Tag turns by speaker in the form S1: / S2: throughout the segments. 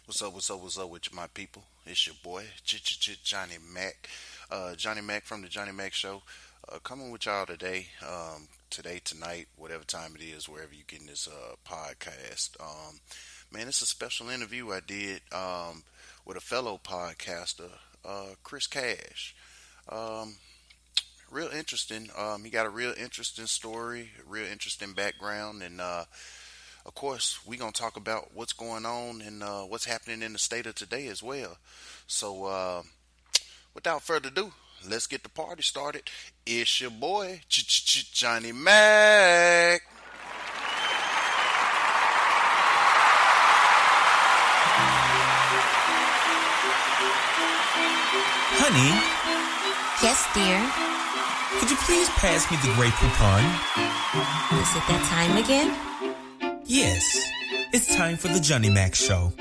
S1: What's up with you, my people? It's your boy, Johnny Mac. Johnny Mac from the Johnny Mac Show. Coming with y'all today, tonight, whatever time it is, wherever you getting this podcast. Man, it's a special interview I did with a fellow podcaster, Kris Kash. Um, Real interesting. He got a real interesting story, real interesting background, and of course, we're going to talk about what's going on and what's happening in the state of today as well. So, without further ado, let's get the party started. It's your boy, Johnny Mac.
S2: Honey,
S3: Yes, dear.
S2: could you please pass me the Grey Poupon?
S3: Is it that time again?
S2: Yes, it's time for the Johnny Mac Show.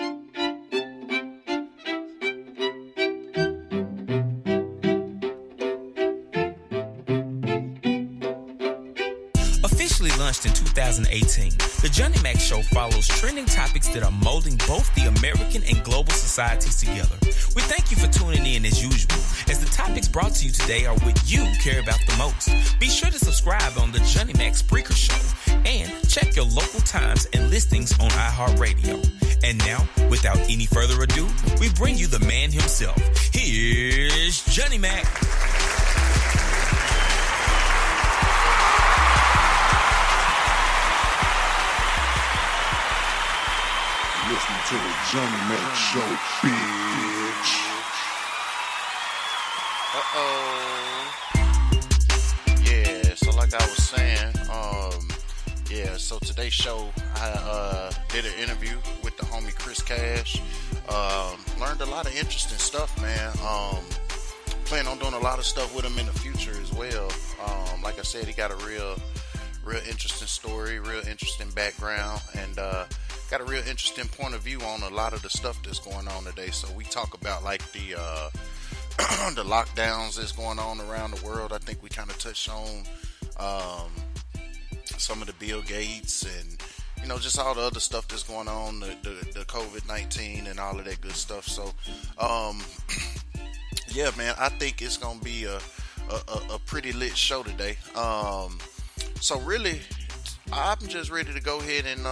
S2: Officially launched in 2018, the Johnny Mac Show follows trending topics that are molding both the American and global societies together. We thank you for tuning in as usual, as the topics brought to you today are what you care about the most. Be sure to subscribe on the Johnny Mac Spreaker Show and check your local times and listings on iHeartRadio. And now, without any further ado, we bring you the man himself. Here's Johnny Mac.
S4: Listen to the Johnny Mac Show, bitch.
S1: Yeah, so like I was saying, so today's show, I did an interview with the homie Kris Kash. Learned a lot of interesting stuff, man. Plan on doing a lot of stuff with him in the future as well. Like I said, he got a real interesting story, real interesting background, and got a real interesting point of view on a lot of the stuff that's going on today. So we talk about like the the lockdowns that's going on around the world. I think we kind of touched on some of the Bill Gates and just all the other stuff that's going on, the COVID-19 and all of that good stuff. So yeah, man, I think it's gonna be a pretty lit show today. So really, I'm just ready to go ahead and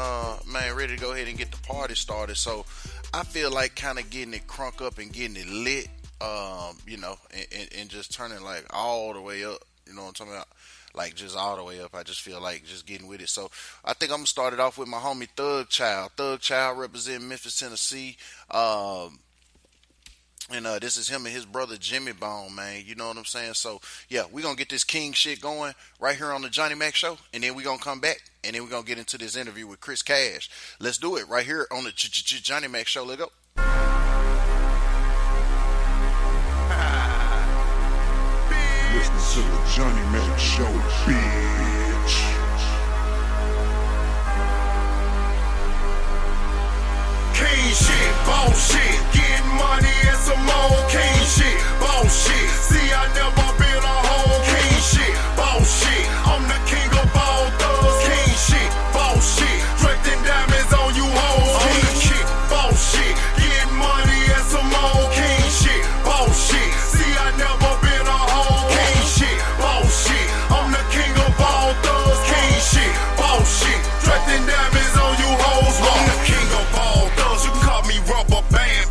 S1: get the party started. So I feel like kind of getting it crunk up and getting it lit, and just turning like all the way up. You know what I'm talking about? Like just all the way up. I just feel like just getting with it. So I think I'm gonna start it off with my homie Thug Child. Thug Child representing Memphis, Tennessee. And this is him and his brother Jimmy Bone, man. You know what I'm saying? So, yeah, we're going to get this king shit going right here on the Johnny Mac Show. And then we're going to come back. And then we're going to get into this interview with Kris Kash. Let's do it right here on the Johnny Mac Show. Let's go.
S4: Listen to the Johnny Mac Show, bitch.
S5: King shit, boss shit, getting money and some more. King shit, boss shit. See, I never been a hoe. King shit, boss shit. I'm the king of all thugs. King shit, boss shit. Draping diamonds on you hoes. King shit, boss shit. Getting money and some more. King shit, boss shit. See, I never been a hoe. King shit, boss shit. I'm the king of all thugs. King shit, boss shit. Draping diamonds on you hoes. I'm the king of all thugs. You can call me rubber band.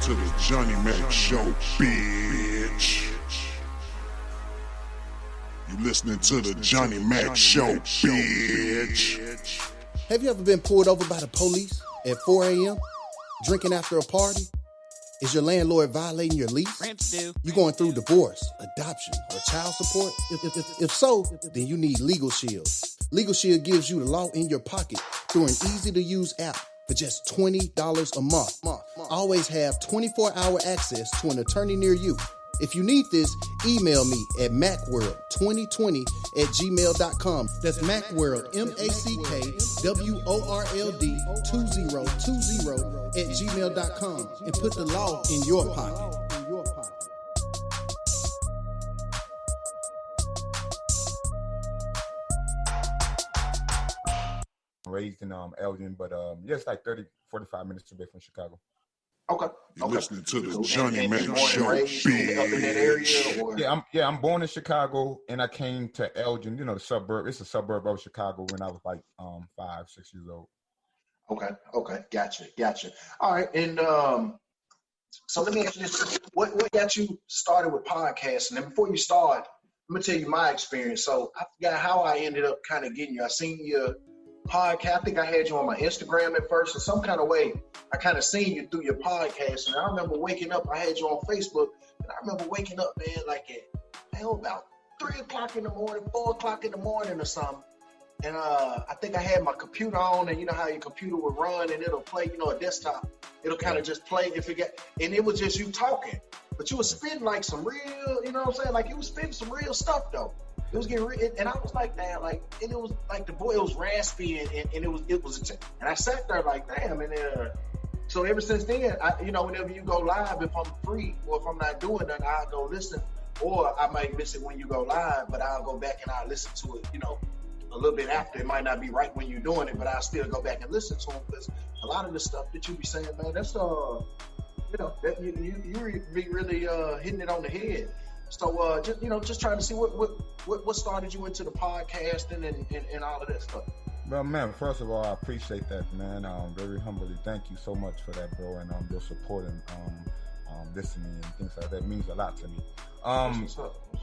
S4: to the Johnny Mac Show, bitch. You listening to the Johnny Mac Show, bitch.
S6: Have you ever been pulled over by the police at 4 a.m. drinking after a party? Is your landlord violating your lease? You going through divorce, adoption, or child support? If so, then you need Legal Shield. Legal Shield gives you the law in your pocket through an easy-to-use app for just $20 a month. Always have 24-hour access to an attorney near you. If you need this, email me at macworld2020@gmail.com. That's Macworld, MACKWORLD2020@gmail.com, and put the law in your pocket.
S7: Raised in Elgin, but it's like 45 minutes away from Chicago.
S5: Okay.
S4: You listening to the Johnny Mac Show, bitch.
S7: I'm born in Chicago, and I came to Elgin, the suburb. It's a suburb of Chicago when I was like 5, 6 years old.
S5: Okay. Gotcha. All right, and so let me ask you this: what got you started with podcasting? And before you start, I'm gonna tell you my experience. So I forgot how I ended up kind of getting you. I seen your podcast. I think I had you on my Instagram at first, in some kind of way. I kind of seen you through your podcast, and I remember waking up. I had you on Facebook, and I remember waking up, man, like at about 3 o'clock in the morning, 4 o'clock in the morning, or something. And I think I had my computer on, and you know how your computer would run, and it'll play, a desktop. It'll kind of just play if it get, and it was just you talking, but you was spitting like some real, you know what I'm saying? Like you was spitting some real stuff though. It was getting real, and I was like, damn, like, and it was like it was raspy, and it was, and I sat there like, damn, and so ever since then, whenever you go live, if I'm free or if I'm not doing that, I'll go listen, or I might miss it when you go live, but I'll go back and I'll listen to it, a little bit after. It might not be right when you're doing it, but I'll still go back and listen to them, because a lot of the stuff that you be saying, man, that's that you be really hitting it on the head. So just trying to see what started you into the podcasting and all of that stuff.
S7: Well, man, first of all, I appreciate that, man. Very humbly, thank you so much for that, bro, and your support and listening and things like that means a lot to me.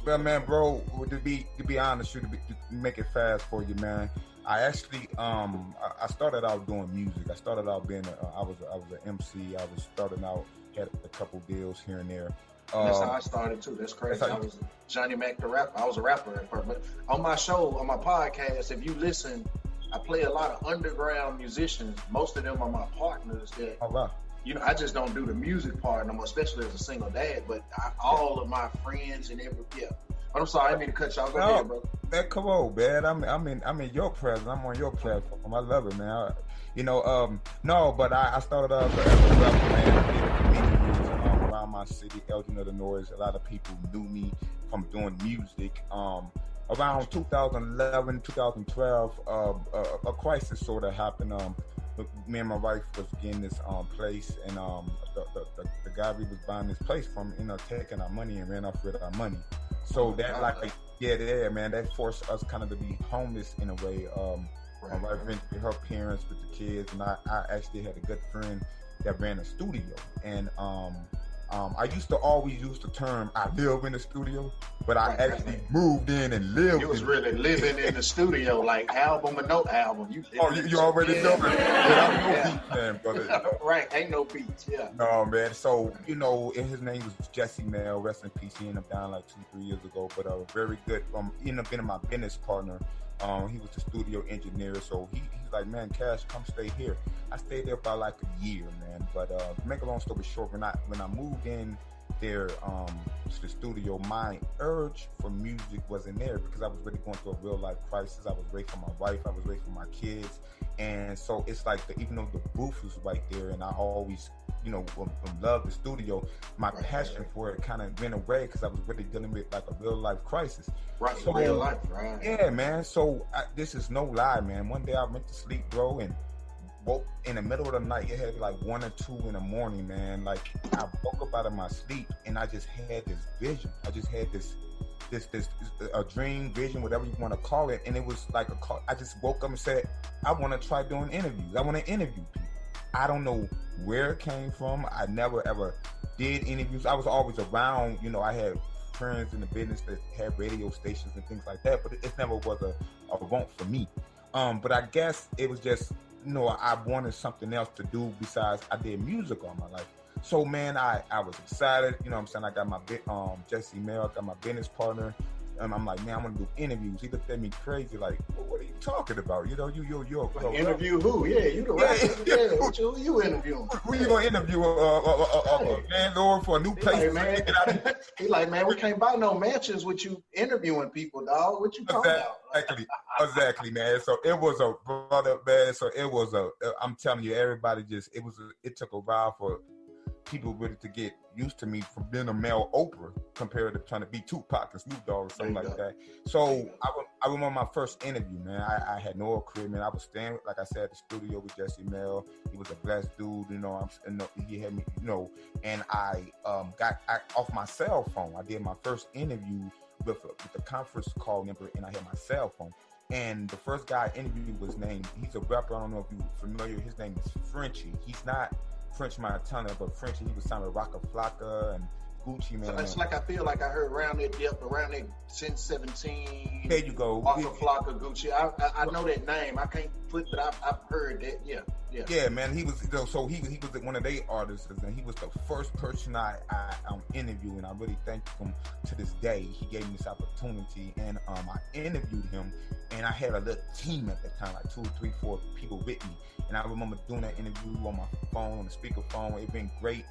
S7: Well, man, bro, to be honest, to make it fast for you, man. I actually I started out doing music. I started out being I was an MC. I was starting out, had a couple deals here and there.
S5: That's how I started too. That's crazy. I was Johnny Mac the rapper. I was a rapper at first, but on my show, on my podcast, if you listen, I play a lot of underground musicians. Most of them are my partners. That I just don't do the music part no more, especially as a single dad. But all of my friends and But I'm sorry, I didn't mean to cut y'all. Go ahead, bro.
S7: Man, come on, man. I'm in your presence. I'm on your platform. I love it, man. No, but I started out as a rapper, man. I did a comedian around my city, Elgin, Illinois. A lot of people knew me from doing music. Around 2011, 2012, a crisis sort of happened. Me and my wife was getting this place, and the guy we was buying this place from, taking our money and ran off with our money. So that man, that forced us kind of to be homeless in a way. My wife rented with her parents with the kids, and I actually had a good friend that ran a studio, and I used to always use the term "I live in the studio," but I actually moved in and lived.
S5: You was really living in the studio, like album or no album. You
S7: already know it. I'm no beat man, brother.
S5: Right, ain't no beats. Yeah.
S7: No, man. So and his name was Jesse Mel. Rest in peace. He ended up dying like 2-3 years ago, but very good. He ended up being my business partner. He was the studio engineer, so he's like, man, Cash, come stay here. I stayed there about like a year, man. But to make a long story short, when I moved in there to the studio, my urge for music wasn't there, because I was really going through a real life crisis. I was away from my wife, I was away from my kids, and so it's like even though the booth was right there, and I always love the studio, my passion for it kind of went away, because I was really dealing with like a real life crisis.
S5: Right,
S7: so,
S5: real life, right?
S7: Yeah, man. So this is no lie, man. One day I went to sleep, bro, and woke in the middle of the night. It had like 1 or 2 in the morning, man. Like I woke up out of my sleep, and I just had this vision. I just had this a dream, vision, whatever you want to call it, and it was like I just woke up and said, I want to try doing interviews. I want to interview people. I don't know where it came from. I never ever did interviews. I was always around. You know, I had friends in the business that had radio stations and things like that, but it never was a want for me. But I guess it was just, you know, I wanted something else to do besides I did music all my life. So man, I was excited. You know what I'm saying? I got my Jesse Mel, got my business partner. And I'm like, man, I'm gonna do interviews. He looked at me crazy, like, well, what are you talking about? You know, you're
S8: like, interview who? Yeah, you the rapper. Yeah, who you interviewing?
S7: Who you gonna interview? A landlord for a new place?
S8: Like, man, he like, man, we can't buy no mansions with you interviewing people, dog. What you talking about?
S7: Exactly, man. So it was a brother, man. So it was I'm telling you, everybody it took a while for people really to get used to me from being a male Oprah compared to trying to be Tupac and Snoop Dogg or something like that. So I remember my first interview, man. I had no career, man. I was standing, like I said, at the studio with Jesse Mel. He was a blessed dude, you know. He had me, you know, and I got off my cell phone. I did my first interview with the conference call number, and I had my cell phone. And the first guy I interviewed was named, he's a rapper. I don't know if you're familiar. His name is Frenchie. He's not French Montana, but Frenchie, he was signed with Rocka Flocka and Gucci, man.
S8: So it's like I feel like I heard around that depth, around that 10, 17.
S7: There you go.
S8: Rocka Flocka, Gucci. I know that name. I can't put, but I've heard that. Yeah.
S7: Yeah, man. He was so he was one of their artists, and he was the first person I interviewed, and I really thank him to this day. He gave me this opportunity, and I interviewed him, and I had a little team at the time, like 2, 3, 4 people with me. And I remember doing that interview on my phone, on the speakerphone. It been great.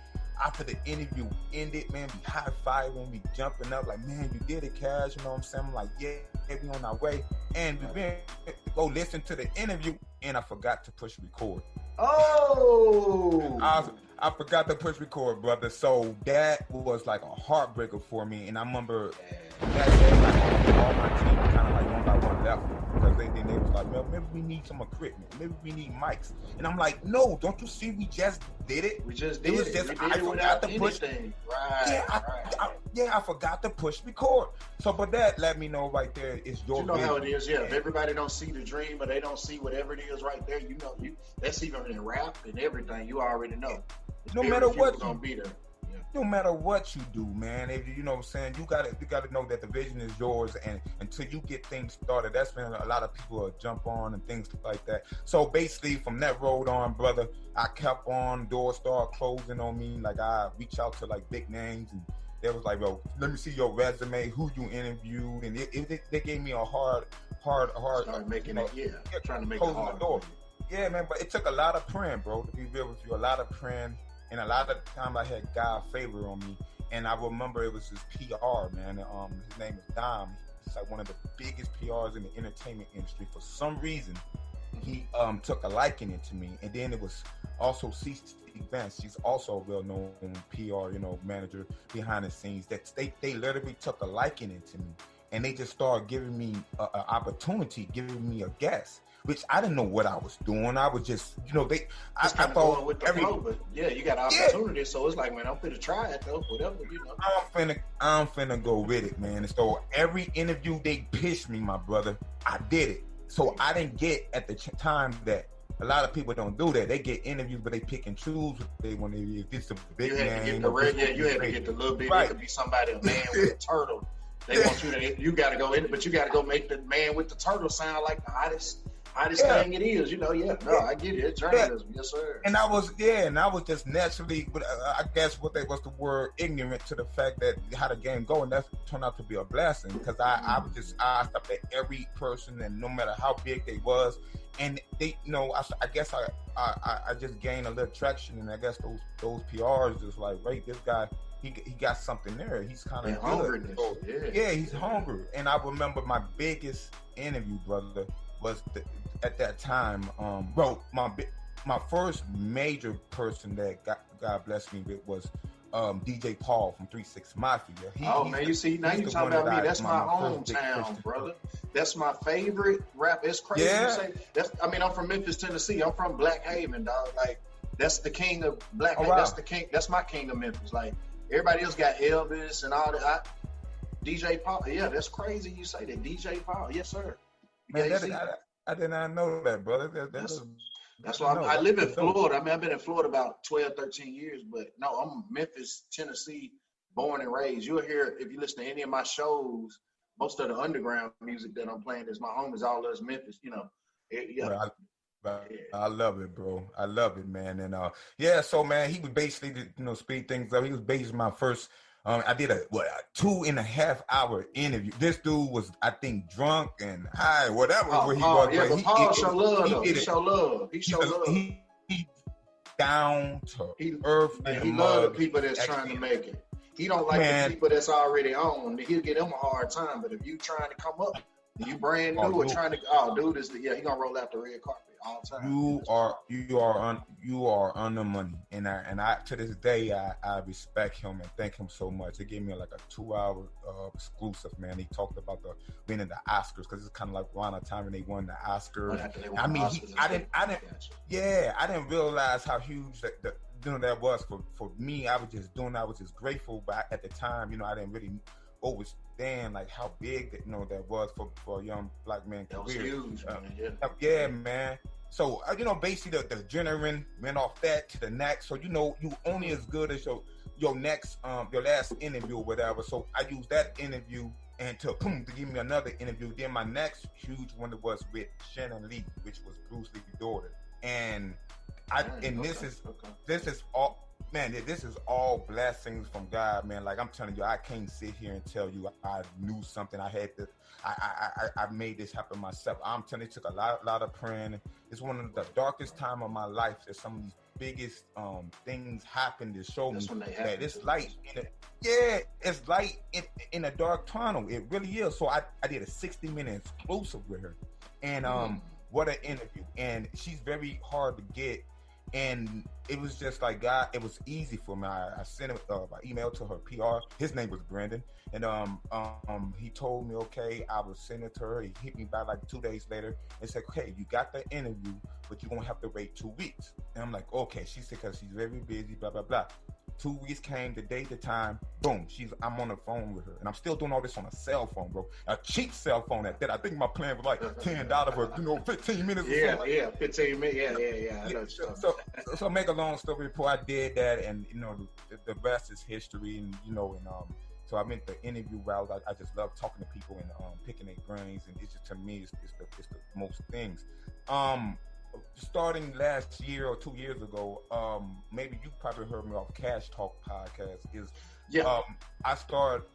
S7: After the interview ended, man, we high-fiving, we jumping up, like, man, you did it, Cash. You know what I'm saying? I'm like, yeah, we on our way. And we went to go listen to the interview, and I forgot to push record.
S8: Oh!
S7: I forgot to push record, brother. So that was like a heartbreaker for me. And I remember that day, like, all my team kind of like one by one left. Because they was like, well, maybe we need some equipment. Maybe we need mics. And I'm like, no, don't you see we just did it?
S8: We just did it.
S7: I forgot to push.
S8: Right.
S7: I forgot to push record. So, but that let me know right there is your.
S8: You know how it is, yeah. If everybody don't see the dream or they don't see whatever it is right there, you know, that's even in rap and everything. You already know.
S7: No matter what,
S8: gonna be there.
S7: No matter what you do, man, if you know what I'm saying, you gotta know that the vision is yours, and until you get things started, that's when a lot of people jump on and things like that. So basically, from that road on, brother, I kept on, doors started closing on me. Like I reach out to like big names, and they was like, "Well, let me see your resume, who you interviewed," and they gave me a hard.
S8: Started making it, trying to make it hard.
S7: The door. Yeah, man, but it took a lot of praying, bro. To be real with you, a lot of praying. And a lot of time I had God favor on me. And I remember it was his PR, man. His name is Dom. He's like one of the biggest PRs in the entertainment industry. For some reason, he took a liking to me. And then it was also CC Events. She's also a well-known PR, manager behind the scenes. That they literally took a liking to me. And they just started giving me an opportunity, giving me a guest. Which I didn't know what I was doing. I was just, I thought
S8: going with the flow, but yeah, you got opportunity, so it's like, man, I'm finna try it though, whatever,
S7: I'm finna go with it, man. And so every interview they pitched me, my brother, I did it. So I didn't get at the time that a lot of people don't do that. They get interviews, but they pick and choose what they want to. If it's a big name,
S8: you had to get the little bit. Right. It could be somebody, a man with a turtle. They want you got to go in, but you got to go make the man with the turtle sound like the hottest thing it is, I get it. It's journalism, yes, sir.
S7: And I was just naturally, I guess what's the word, ignorant to the fact that how the game go, and that turned out to be a blessing because I stopped at every person, and no matter how big they was, and they, I guess I just gained a little traction, and I guess those PRs just like, right, this guy. He got something there. He's kind of
S8: hungry.
S7: So, he's hungry. And I remember my biggest interview, brother, was at that time, my first major person that God bless me with was DJ Paul from 3 6 Mafia.
S8: Man, you see, now you talking about me. That's my hometown, brother. That's my favorite rap. It's crazy to say. I'm from Memphis, Tennessee. I'm from Black Haven, dog. Like, that's the king of Black Haven. Wow. That's the king. That's my king of Memphis. Like, everybody else got Elvis and all that. DJ Paul. Yeah, that's crazy you say that. DJ Paul. Yes, sir.
S7: Man, I did not know that, brother.
S8: That's
S7: I
S8: why
S7: know
S8: I live in
S7: that's dope.
S8: Florida. I mean, I've been in Florida about 12, 13 years, but no, I'm Memphis, Tennessee, born and raised. You'll hear, if you listen to any of my shows, most of the underground music that I'm playing is my home is all us Memphis, yeah,
S7: Bro,
S8: yeah.
S7: I love it, bro. I love it, man. And yeah, so man, he was basically speed things up. He was basically my first. I did a 2.5 hour interview. This dude was, I think, drunk and high, whatever
S8: Oh,
S7: where he
S8: Paul,
S7: was.
S8: yeah,
S7: But
S8: but Paul show love
S7: he
S8: though. He
S7: did it.
S8: show love. He show love.
S7: He down to
S8: He
S7: earth
S8: man,
S7: in the
S8: he love the
S7: mud.
S8: people that's trying to make it. He don't like
S7: Man.
S8: the people that's already on. He'll get them a hard time. But if you trying to come up, you brand new or trying to, dude is he gonna roll out the red carpet all the time.
S7: You are on the money, and I to this day I respect him and thank him so much. It gave me like a 2 hour exclusive, man. He talked about the winning the Oscars because it's kind of like around the time when they won the Oscars. I mean, I didn't realize how huge that was for me. I was just grateful, but at the time, I didn't really understand like how big that was for a young black man career.
S8: That was huge, man.
S7: Yeah, man. So basically the adrenaline went off that to the next. So you only as good as your next your last interview or whatever. So I used that interview and to give me another interview. Then my next huge one was with Shannon Lee, which was Bruce Lee's daughter. And this is all. Man, this is all blessings from God, man. Like I'm telling you, I can't sit here and tell you I knew something. I had to, I made this happen myself. I'm telling you, it took a lot of praying. It's one of the darkest time of my life that some of these biggest things happened to show me that it's light. It's light in a dark tunnel. It really is. So I did a 60-minute exclusive with her, and what an interview. And she's very hard to get. And it was just like God. It was easy for me. I sent my email to her PR. His name was Brandon, and he told me, okay, I would send it to her. He hit me back like 2 days later and said, okay, you got the interview, but you're gonna have to wait 2 weeks. And I'm like, okay. She said because she's very busy. Blah blah blah. 2 weeks came, the date, the time, boom. I'm on the phone with her, and I'm still doing all this on a cell phone, bro. A cheap cell phone at that. I think my plan was like $10 for 15 minutes.
S8: Yeah, 15 minutes. Yeah. I know
S7: so make a long story short, I did that, and the rest is history, and so I meant the interview route. I just love talking to people and picking their brains, and it's just to me, it's the most things. Starting last year or 2 years ago, maybe you probably heard me off Cash Talk podcast. I started,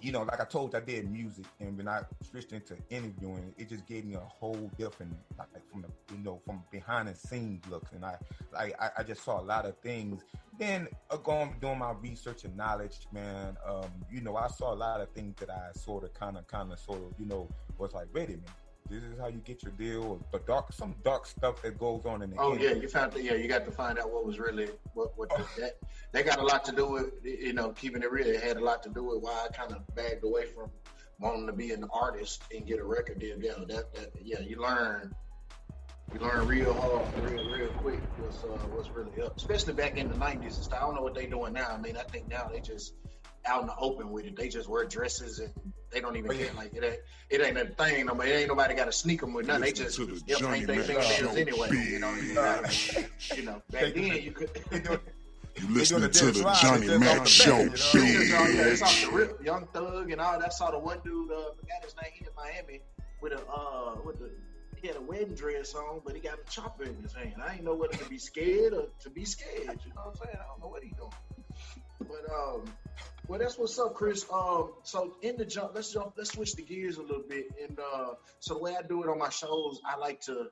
S7: like I told you, I did music, and when I switched into interviewing, it just gave me a whole different, like from the from behind the scenes looks, and I just saw a lot of things. Then going doing my research and knowledge, man, I saw a lot of things that I sort of was like, wait a minute. This is how you get your deal, or some dark stuff that goes on in the end.
S8: You got to find out what was really that got a lot to do with keeping it real. It had a lot to do with why I kind of bagged away from wanting to be an artist and get a record deal. You learn real hard, real quick what's really up, especially back in the 90s and stuff. I don't know what they doing now. I mean, I think now they just out in the open with it. They just wear dresses and they don't even care. Like it ain't a thing. No, it ain't nobody got to sneak them with nothing. They just paint their fingernails anyway. Back then you could.
S4: You listening to the Johnny Mac Show,
S8: it's off the rip, Young Thug and all that. Saw the one dude, forgot his name, he in Miami he had a wedding dress on, but he got a chopper in his hand. I didn't know whether to be scared or to be scared. You know what I'm saying? I don't know what he doing. But well, that's what's up, Chris. So in the jump, let's switch the gears a little bit. And so the way I do it on my shows, I like to,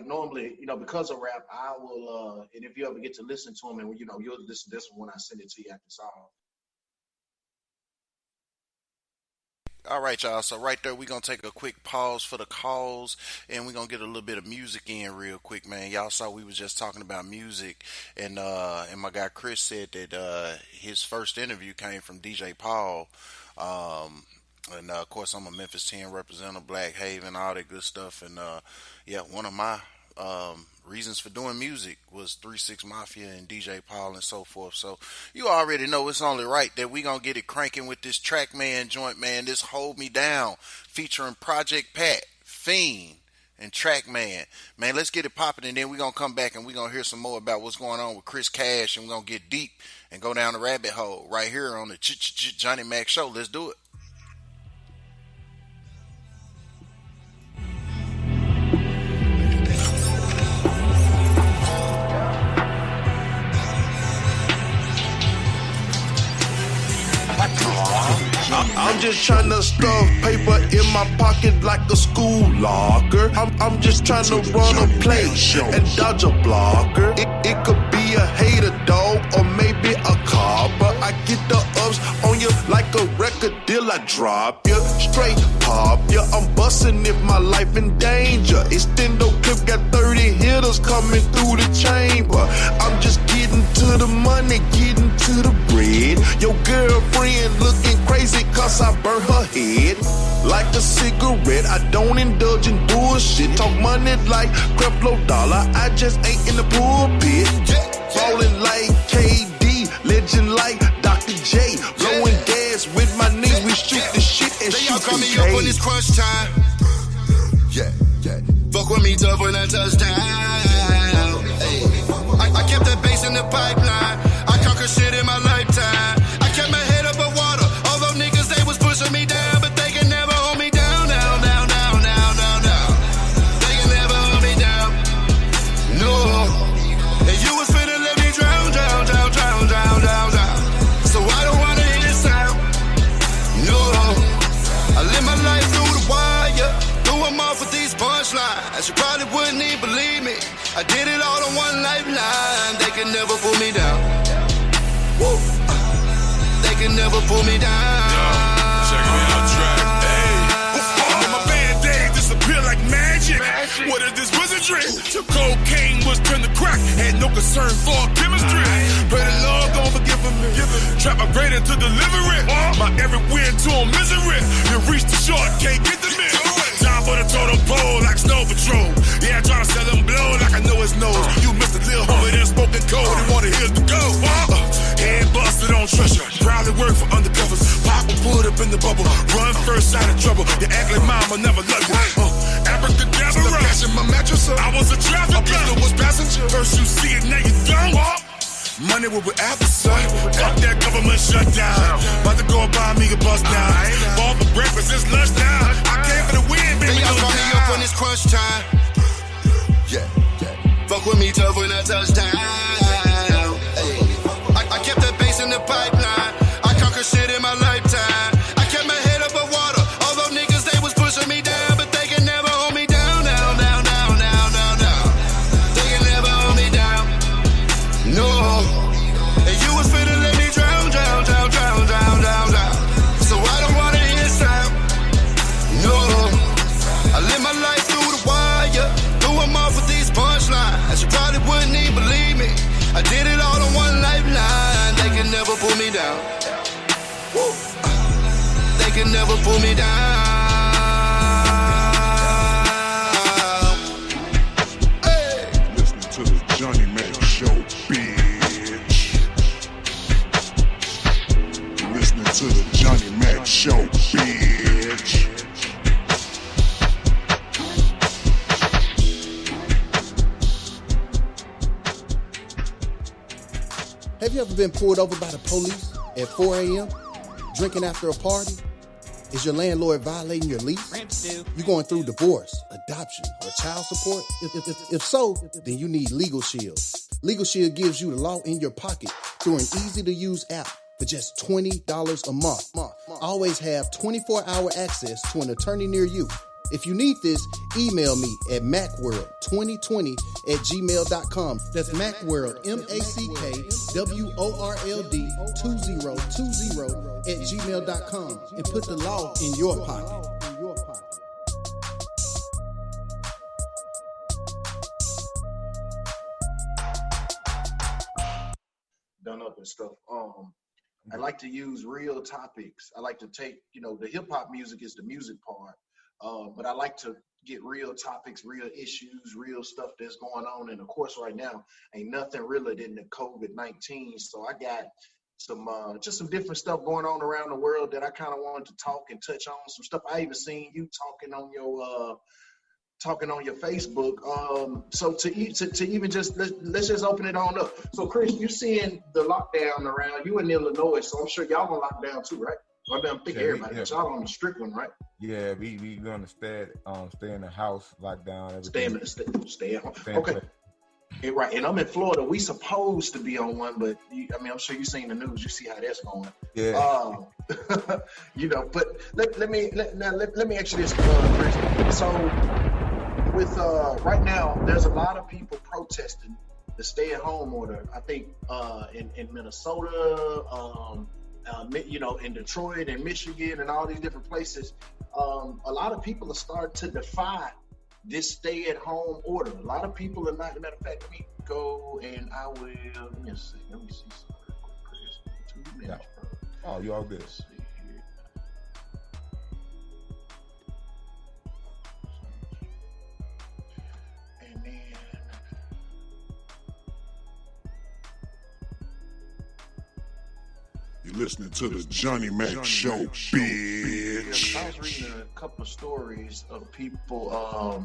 S8: normally, because of rap, I will, and if you ever get to listen to them, and you'll listen to this one when I send it to you after it's all.
S1: All right, y'all. So right there, we're going to take a quick pause for the calls, and we're going to get a little bit of music in real quick, man. Y'all saw we was just talking about music, and my guy Chris said that his first interview came from DJ Paul. And of course, I'm a Memphis 10 representative, Black Haven, all that good stuff. And one of my reasons for doing music was 3-6 Mafia and DJ Paul and so forth. So you already know it's only right that we gonna get it cranking with this track man joint, man. This Hold Me Down featuring Project Pat, Fiend, and Trackman. Man, let's get it popping, and then we're going to come back and we're going to hear some more about what's going on with Kris Kash, and we're going to get deep and go down the rabbit hole right here on the Johnny Mac Show. Let's do it.
S5: I'm just trying to stuff paper in my pocket like a school locker. I'm just trying to run a play and dodge a blocker. It could be a hater, dog, or maybe a car, but I get the ups on you like a record deal. I drop you straight pop you. I'm busting if my life in danger. Extendo clip got 30 hitters coming through the chamber. I'm just getting to the money, getting to the bread. Your girlfriend looking crazy cause I burnt her head like a cigarette. I don't indulge in bullshit. Talk money like Creflo Dollar. I just ain't in the pulpit. Ballin' like KD, legend like Dr. J. Blowing gas with my knees. We shoot the shit and shoot the
S9: call me up when it's crunch time.
S5: Yeah.
S9: Fuck with me tough when I touch down. I kept that bass in the pipeline. I conquered shit in my lifetime. I kept my head above water. Although niggas, they was pushing me down, but they can never hold me down, down. They can never hold me down. No. And you was finna let me drown. So I don't wanna hear this sound. No. I live my life through the wire. Threw them off with these punchlines. You probably wouldn't even believe me. I did it all on one lifeline. They can never pull me down. Woo. They can never pull me down.
S10: Yo, check me out, track. Hey. My band-aid disappear like magic. What is this wizardry? Took cocaine, was turned to crack. Had no concern for chemistry. Pray the Lord don't forgive me. Trap my greater to deliver it. My every win to a misery. You reach the short, can't get the mid. Time for the total pole like snow patrol. Yeah, I try to sell him blow like I know his nose. You missed a little homie that spoken cold. He wanted his to go. Head busted on treasure. Proudly work for undercovers. Pop will put up in the bubble. Run first out of trouble. You act like mama never loved you. Abracadabra. Catching my mattress up. I was a trafficker. My pistol was passenger. First you see it, now you don't. Money will be after, son. Fuck that government shutdown. About to go and buy me a bus down. Ball for breakfast, it's lunchtime. I came for the win, baby.
S9: Y'all call me up when it's crunch time.
S5: Yeah.
S9: Fuck with me tough when I touch down. I kept that bass in the pipeline. I conquered shit in my lifetime. I kept my head above water. Although niggas, they was pushing me down, but they can never hold me down. They can never hold me down. No. And you was finna let me drown. So I don't wanna hear sound. No. I live my life through the wire. Threw them off with these punchlines. You probably wouldn't even believe me. I did it all on one lifeline. They can never pull me down. Woo. They can never pull me down. Hey.
S4: Listening to the Johnny Mac Show, bitch. Listening to the Johnny Mac Show, bitch.
S6: Have you ever been pulled over by the police at 4 a.m. drinking after a party? Is your landlord violating your lease? You going through divorce, adoption, or child support? If so, then you need Legal Shield. Legal Shield gives you the law in your pocket through an easy-to-use app for just $20 a month. Always have 24-hour access to an attorney near you. If you need this, email me at macworld2020@gmail.com. That's Macworld, MACKWORLD2020@gmail.com, and put the law in your pocket.
S8: Done up and stuff. I like to use real topics. I like to take, the hip hop music is the music part. But I like to get real topics, real issues, real stuff that's going on. And of course, right now, ain't nothing realer than the COVID-19. So I got some different stuff going on around the world that I kind of wanted to talk and touch on. Some stuff I even seen you talking on your talking on your Facebook. So to even just let's just open it on up. So Kris, you seeing the lockdown around? You in Illinois, so I'm sure y'all on lockdown too, right? I'm thinking everybody, but y'all on the strict one, right?
S7: Yeah, we gonna stay in the house, lockdown.
S8: Stay at home. Okay. Right, and I'm in Florida. We supposed to be on one, but I'm sure you seen the news. You see how that's going.
S7: Yeah.
S8: But let me ask you this, Kris. So with right now, there's a lot of people protesting the stay-at-home order. I think in Minnesota, in Detroit and Michigan and all these different places, a lot of people are starting to defy this stay-at-home order. A lot of people are not. As a matter of fact, let me go and I will. Let me see something real quick, Kris. 2 minutes, bro.
S7: Oh, you all good.
S8: Let's see here. And then.
S4: You're listening to the Johnny Mac Show, bitch.
S8: I was reading a couple of stories of people,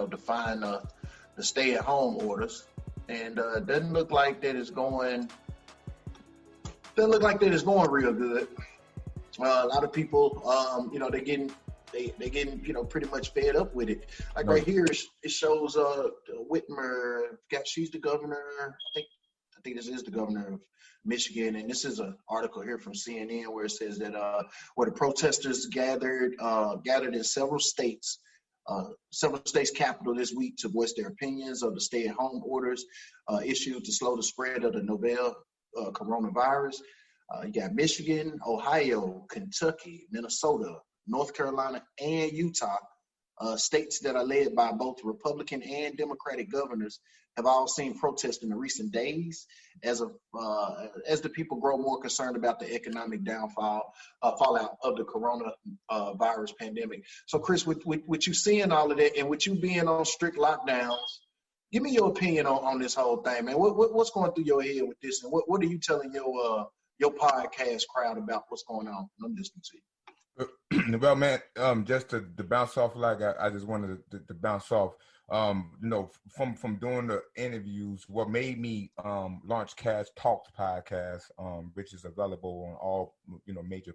S8: defying the stay-at-home orders, and doesn't look like that it's going. Doesn't look like that it's going real good. A lot of people, they're getting pretty much fed up with it. Like right here, it shows Whitmer. She's the governor. I think this is the governor of Michigan, and this is an article here from CNN where it says that where the protesters gathered in several states capital this week to voice their opinions of the stay-at-home orders issued to slow the spread of the novel coronavirus. You got Michigan, Ohio, Kentucky, Minnesota, North Carolina, and Utah. States that are led by both Republican and Democratic governors have all seen protests in the recent days as the people grow more concerned about the economic fallout of the coronavirus pandemic. So, Kris, with you seeing all of that and with you being on strict lockdowns, give me your opinion on this whole thing, man. What's going through your head with this, and what are you telling your podcast crowd about what's going on? I'm listening to you.
S7: Well, man, just to bounce off, like I just wanted to bounce off, from doing the interviews, what made me launch Cash Talks podcast, which is available on all major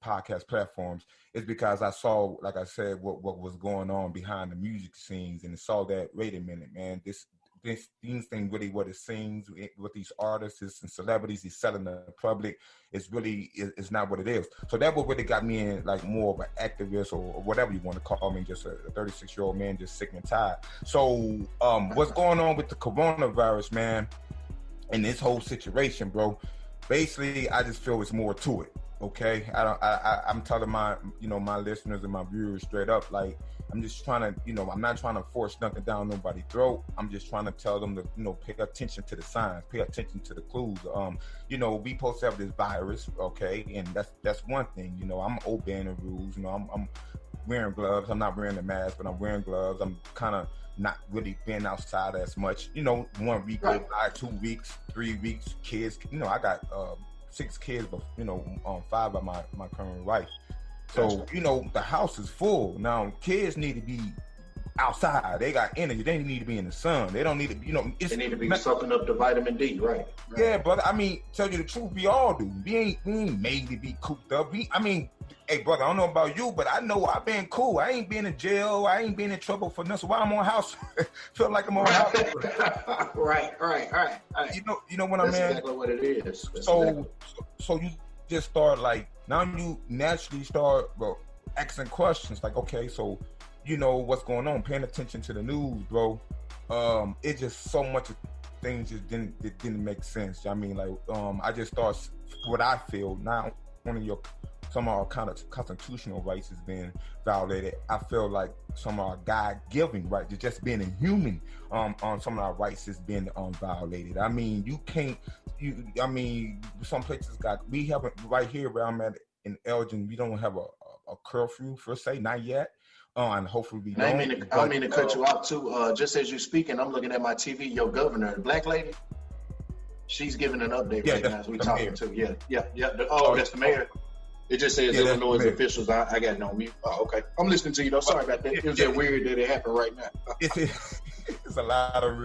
S7: podcast platforms, is because I saw, like I said, what was going on behind the music scenes, and saw that, wait a minute, man, these things really what it seems with these artists and celebrities he's selling to the public is really is not what it is. So that what really got me in, like, more of an activist or whatever you want to call me, just a 36-year-old man just sick and tired. So what's going on with the coronavirus, man, and this whole situation, bro, basically I just feel it's more to it. Okay, I'm telling my listeners and my viewers straight up, like, I'm just trying to, I'm not trying to force nothing down nobody's throat. I'm just trying to tell them to, pay attention to the signs, pay attention to the clues. We supposed to have this virus, okay, and that's one thing. I'm obeying the rules. I'm wearing gloves. I'm not wearing the mask, but I'm wearing gloves. I'm kind of not really being outside as much. 1 week go by, 2 weeks, 3 weeks. Kids, I got 6 kids, but 5 of my current wife. So, the house is full. Now, kids need to be outside. They got energy. They need to be in the sun. They don't need to,
S8: they need to be sucking up the vitamin D, right?
S7: Yeah, brother. I mean, tell you the truth, we all do. We ain't made to be cooped up. Hey, brother, I don't know about you, but I know I've been cool. I ain't been in jail. I ain't been in trouble for nothing. So why I'm on house? Feel like I'm on house.
S8: Right.
S7: You know what I mean?
S8: That's exactly what it is.
S7: So you just start, like, now you naturally start asking questions like, okay, so what's going on, paying attention to the news, bro. It just so much things just didn't make sense. I mean, like, I just thought what I feel now, some of our kind of constitutional rights is being violated. I feel like some of our God-given rights, just being a human, on some of our rights is being violated. I mean, some places we haven't, right here where I'm at in Elgin, we don't have a curfew per se, not yet. And hopefully we don't.
S8: I mean to cut you off too. Just as you're speaking, I'm looking at my TV. Your governor, the black lady, she's giving an update right now as we talking to. Yeah. That's the mayor. It just says Illinois officials. I got no mute. Oh, okay. I'm listening to you though. Sorry about that. It was just weird that it happened right now.
S7: It's a lot of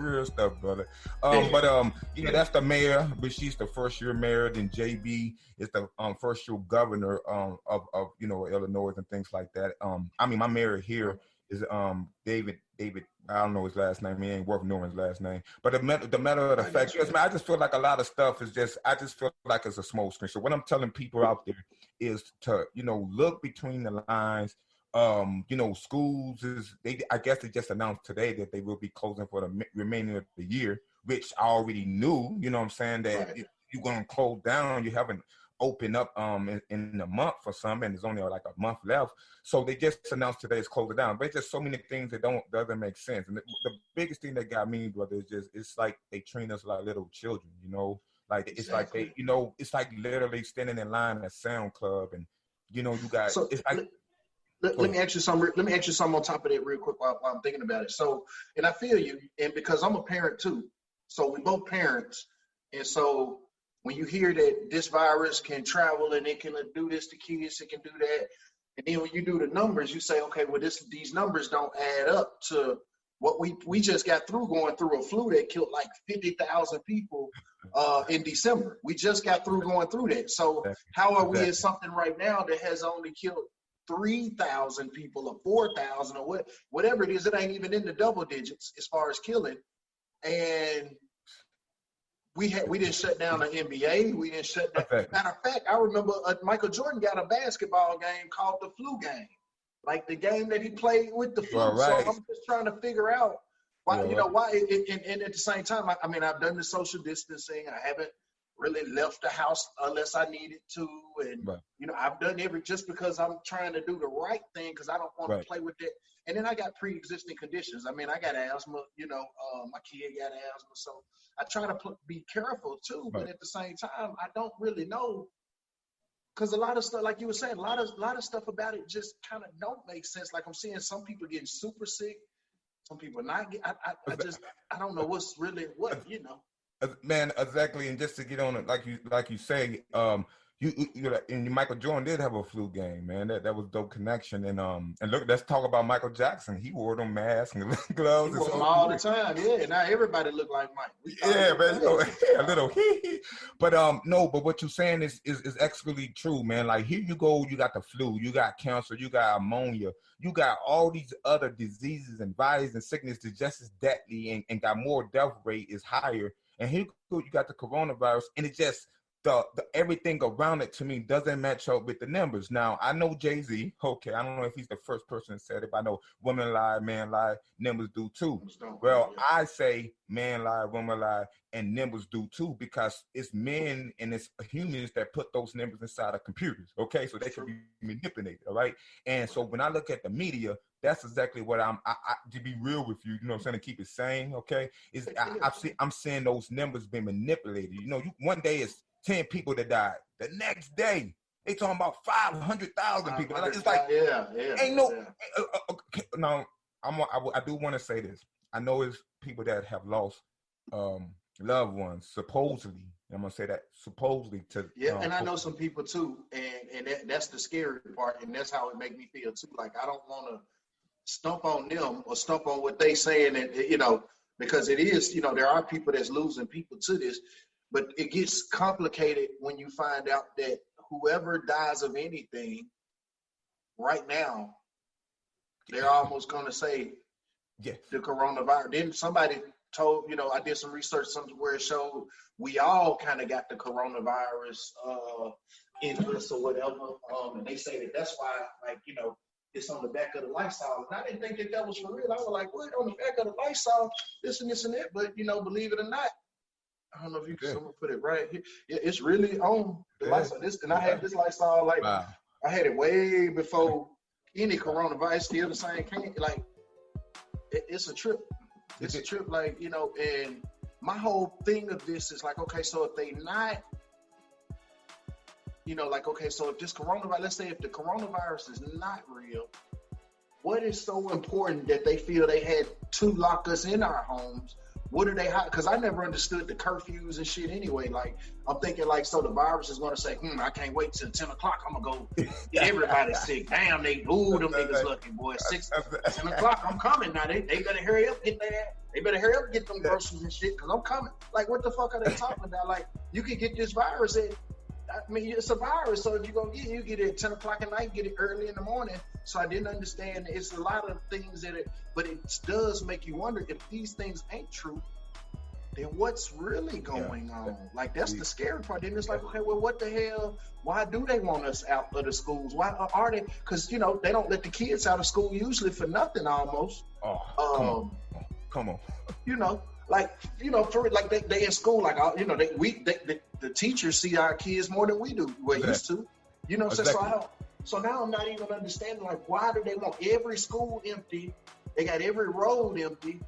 S7: real stuff, brother. That's the mayor, but she's the first year mayor. Then JB is the first year governor of Illinois and things like that. My mayor here is David. I don't know his last name. He ain't worth knowing his last name. But the matter of the fact is, man, I just feel like a lot of stuff is just. I just feel like it's a smoke screen. So what I'm telling people out there is to look between the lines. Schools I guess they just announced today that they will be closing for the remaining of the year, which I already knew, you know what I'm saying, that right. You're going to close down. You haven't opened up in a month for some, and there's only like a month left. So they just announced today it's closing down. But it's just so many things that doesn't make sense. And the biggest thing that got me, brother, is just, it's like they train us like little children, like it's exactly. Like they, it's like literally standing in line at a sound club, and you got, so, it's like,
S8: Let me ask you something. Let me ask you something on top of that real quick while I'm thinking about it. So, and I feel you, and because I'm a parent too, so we both parents, and so when you hear that this virus can travel and it can do this to kids, it can do that, and then when you do the numbers, you say, okay, well these numbers don't add up to what we just got through going through a flu that killed like 50,000 people in December. We just got through going through that. So how are we in something right now that has only killed 3,000 people or 4,000 or whatever it is? It ain't even in the double digits as far as killing. And we didn't shut down the NBA. We didn't shut down. Matter of fact, I remember Michael Jordan got a basketball game called the flu game, like the game that he played with the flu. Right. So I'm just trying to figure out why, why. And at the same time, I've done the social distancing. I haven't really left the house unless I needed to, and I've done just because I'm trying to do the right thing, because I don't want to play with it. And then I got pre-existing conditions. I got asthma. My kid got asthma, so I try to be careful too. But at the same time, I don't really know, because a lot of stuff, like you were saying, a lot of stuff about it just kind of don't make sense. Like I'm seeing some people getting super sick, some people not. I don't know what's really what.
S7: Man, exactly, and just to get on it, like you say, and Michael Jordan did have a flu game, man. That was dope connection, and look, let's talk about Michael Jackson. He wore them masks and gloves.
S8: He wore them all the time, yeah. Now everybody look like Mike.
S7: Yeah, man, a little but no, but what you're saying is actually true, man. Like here you go, you got the flu, you got cancer, you got pneumonia, you got all these other diseases and viruses and sickness that's just as deadly and got more death rate is higher. And here you got the coronavirus, and it just the everything around it to me doesn't match up with the numbers. Now I know Jay-Z. Okay, I don't know if he's the first person that said it, but I know women lie, man lie, numbers do too. Well, I say man lie, woman lie, and numbers do too, because it's men and it's humans that put those numbers inside of computers. Okay, so they can be manipulated. All right, and so when I look at the media, that's exactly what I to be real with you, what I'm saying, to keep it sane, okay? I'm seeing those numbers being manipulated. One day it's 10 people that died. The next day, they talking about 500,000 people. It's like, ain't no. Now, I do want to say this. I know it's people that have lost loved ones, supposedly. I'm gonna say that supposedly to.
S8: Yeah, and I know some people too, and that's the scary part, and that's how it make me feel too. Like I don't want to stump on them or stump on what they saying, and because it is, there are people that's losing people to this, but it gets complicated when you find out that whoever dies of anything right now, they're almost going to say the coronavirus. Then somebody told, I did some research somewhere it showed we all kind of got the coronavirus in us or whatever, and they say that's why, it's on the back of the Lysol. And I didn't think that was for real. I was like, what? On the back of the Lysol, this and this and that. But, believe it or not, I don't know if you can someone put it right here. Yeah, it's really on the Lysol. And I had this Lysol, I had it way before any coronavirus, still the same can. It's a trip. It's a trip, and my whole thing of this is okay, so if they not, so if this coronavirus, let's say if the coronavirus is not real, what is so important that they feel they had to lock us in our homes What are they? Because I never understood the curfews and shit anyway. Like, I'm thinking like, so the virus is going to say, I can't wait till 10 o'clock. I'm going to go get everybody sick. Damn, them niggas lucky, boy. 10 o'clock, I'm coming. Now, they better hurry up, get that. They better hurry up, get them groceries and shit, because I'm coming. Like, what the fuck are they talking about? Like, you can get this virus it's a virus, so if you're going to you get it at 10 o'clock at night, get it early in the morning. So I didn't understand. It's a lot of things but it does make you wonder if these things ain't true, then what's really going on? Like, that's the scary part. Then it's like, okay, well, what the hell? Why do they want us out of the schools? Why are they? Because, they don't let the kids out of school usually for nothing almost.
S7: Come on.
S8: For like they in school, like, the teachers see our kids more than we do. We're used to, So now I'm not even understanding, like, why do they want every school empty? They got every road empty.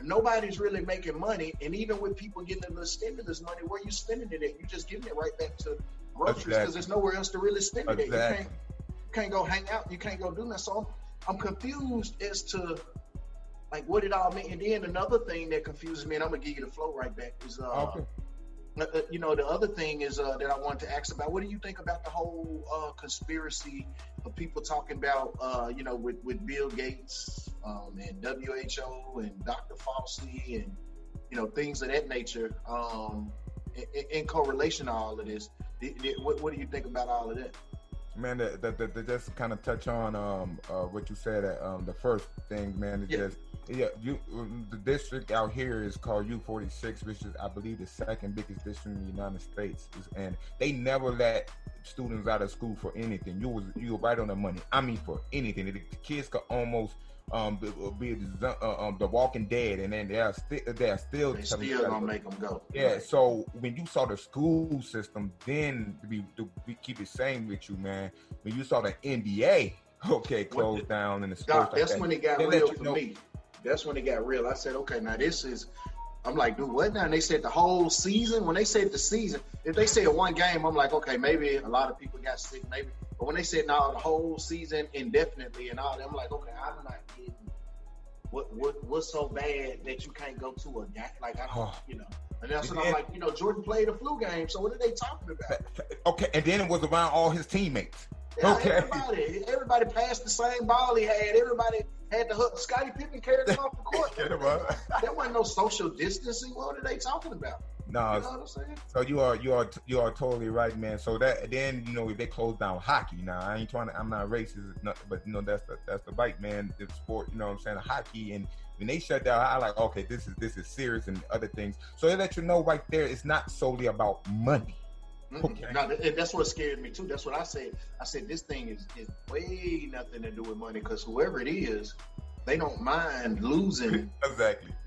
S8: Nobody's really making money. And even with people getting a little stimulus money, where you spending it at? You just giving it right back to groceries because there's nowhere else to really spend it at. You can't go hang out. You can't go do that. So I'm confused as to, like, what it all mean. And then another thing that confuses me, and I'm going to give you the flow right back, is the other thing is that I wanted to ask about. What do you think about the whole conspiracy of people talking about, with Bill Gates and WHO and Dr. Fauci and, things of that nature in correlation to all of this? What do you think about all of that?
S7: Man, that just kind of touch on what you said at the first thing, man. The district out here is called U46, which is, I believe, the second biggest district in the United States, and they never let students out of school for anything. You were right on the money. I mean, for anything. The kids could almost be the Walking Dead, and then they're still
S8: gonna make them go.
S7: Yeah. Right. So when you saw the school system, then to keep it same with you, man. When you saw the NBA, closed down and the sports.
S8: That's when it got real for me. That's when it got real. I said, okay, now I'm like, dude, what now? And they said the whole season. When they said the season, if they said one game, I'm like, okay, maybe a lot of people got sick, maybe. But when they said no, the whole season indefinitely and all that, I'm like, okay, I'm not getting what's so bad that you can't go to a game. Like, And that's when I'm like, Jordan played a flu game, so what are they talking about?
S7: Okay, and then it was around all his teammates.
S8: Yeah, everybody passed the same ball he had. Everybody had the hook. Scottie Pippen carried him off the court. There wasn't no social distancing. What are they talking about?
S7: No,
S8: you know what I'm saying?
S7: So you are totally right, man. So that then if they close down hockey, now I'm not racist, but that's the bite, man. The sport, you know what I'm saying, hockey, and when they shut down, I like, okay, this is serious and other things. So they let you know right there, it's not solely about money.
S8: Okay. Now, that's what scared me too. That's what I said. I said this thing is way nothing to do with money, because whoever it is, they don't mind losing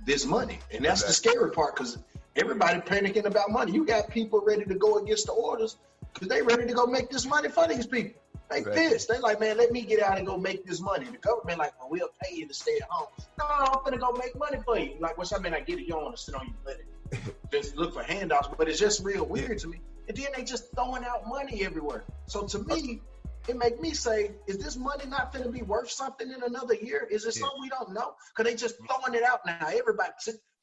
S8: this money, and that's the scary part, because everybody panicking about money. You got people ready to go against the orders because they ready to go make this money for these people. They pissed. They like, man, let me get out and go make this money. The government like, well, we'll pay you to stay at home. No, I'm gonna go make money for you. Like, which I mean, I get it. You don't want to sit on your butt and just look for handouts, but it's just real weird to me. And then they just throwing out money everywhere. So to me, it make me say, is this money not going to be worth something in another year? Is it something we don't know? Because they just throwing it out now. Everybody,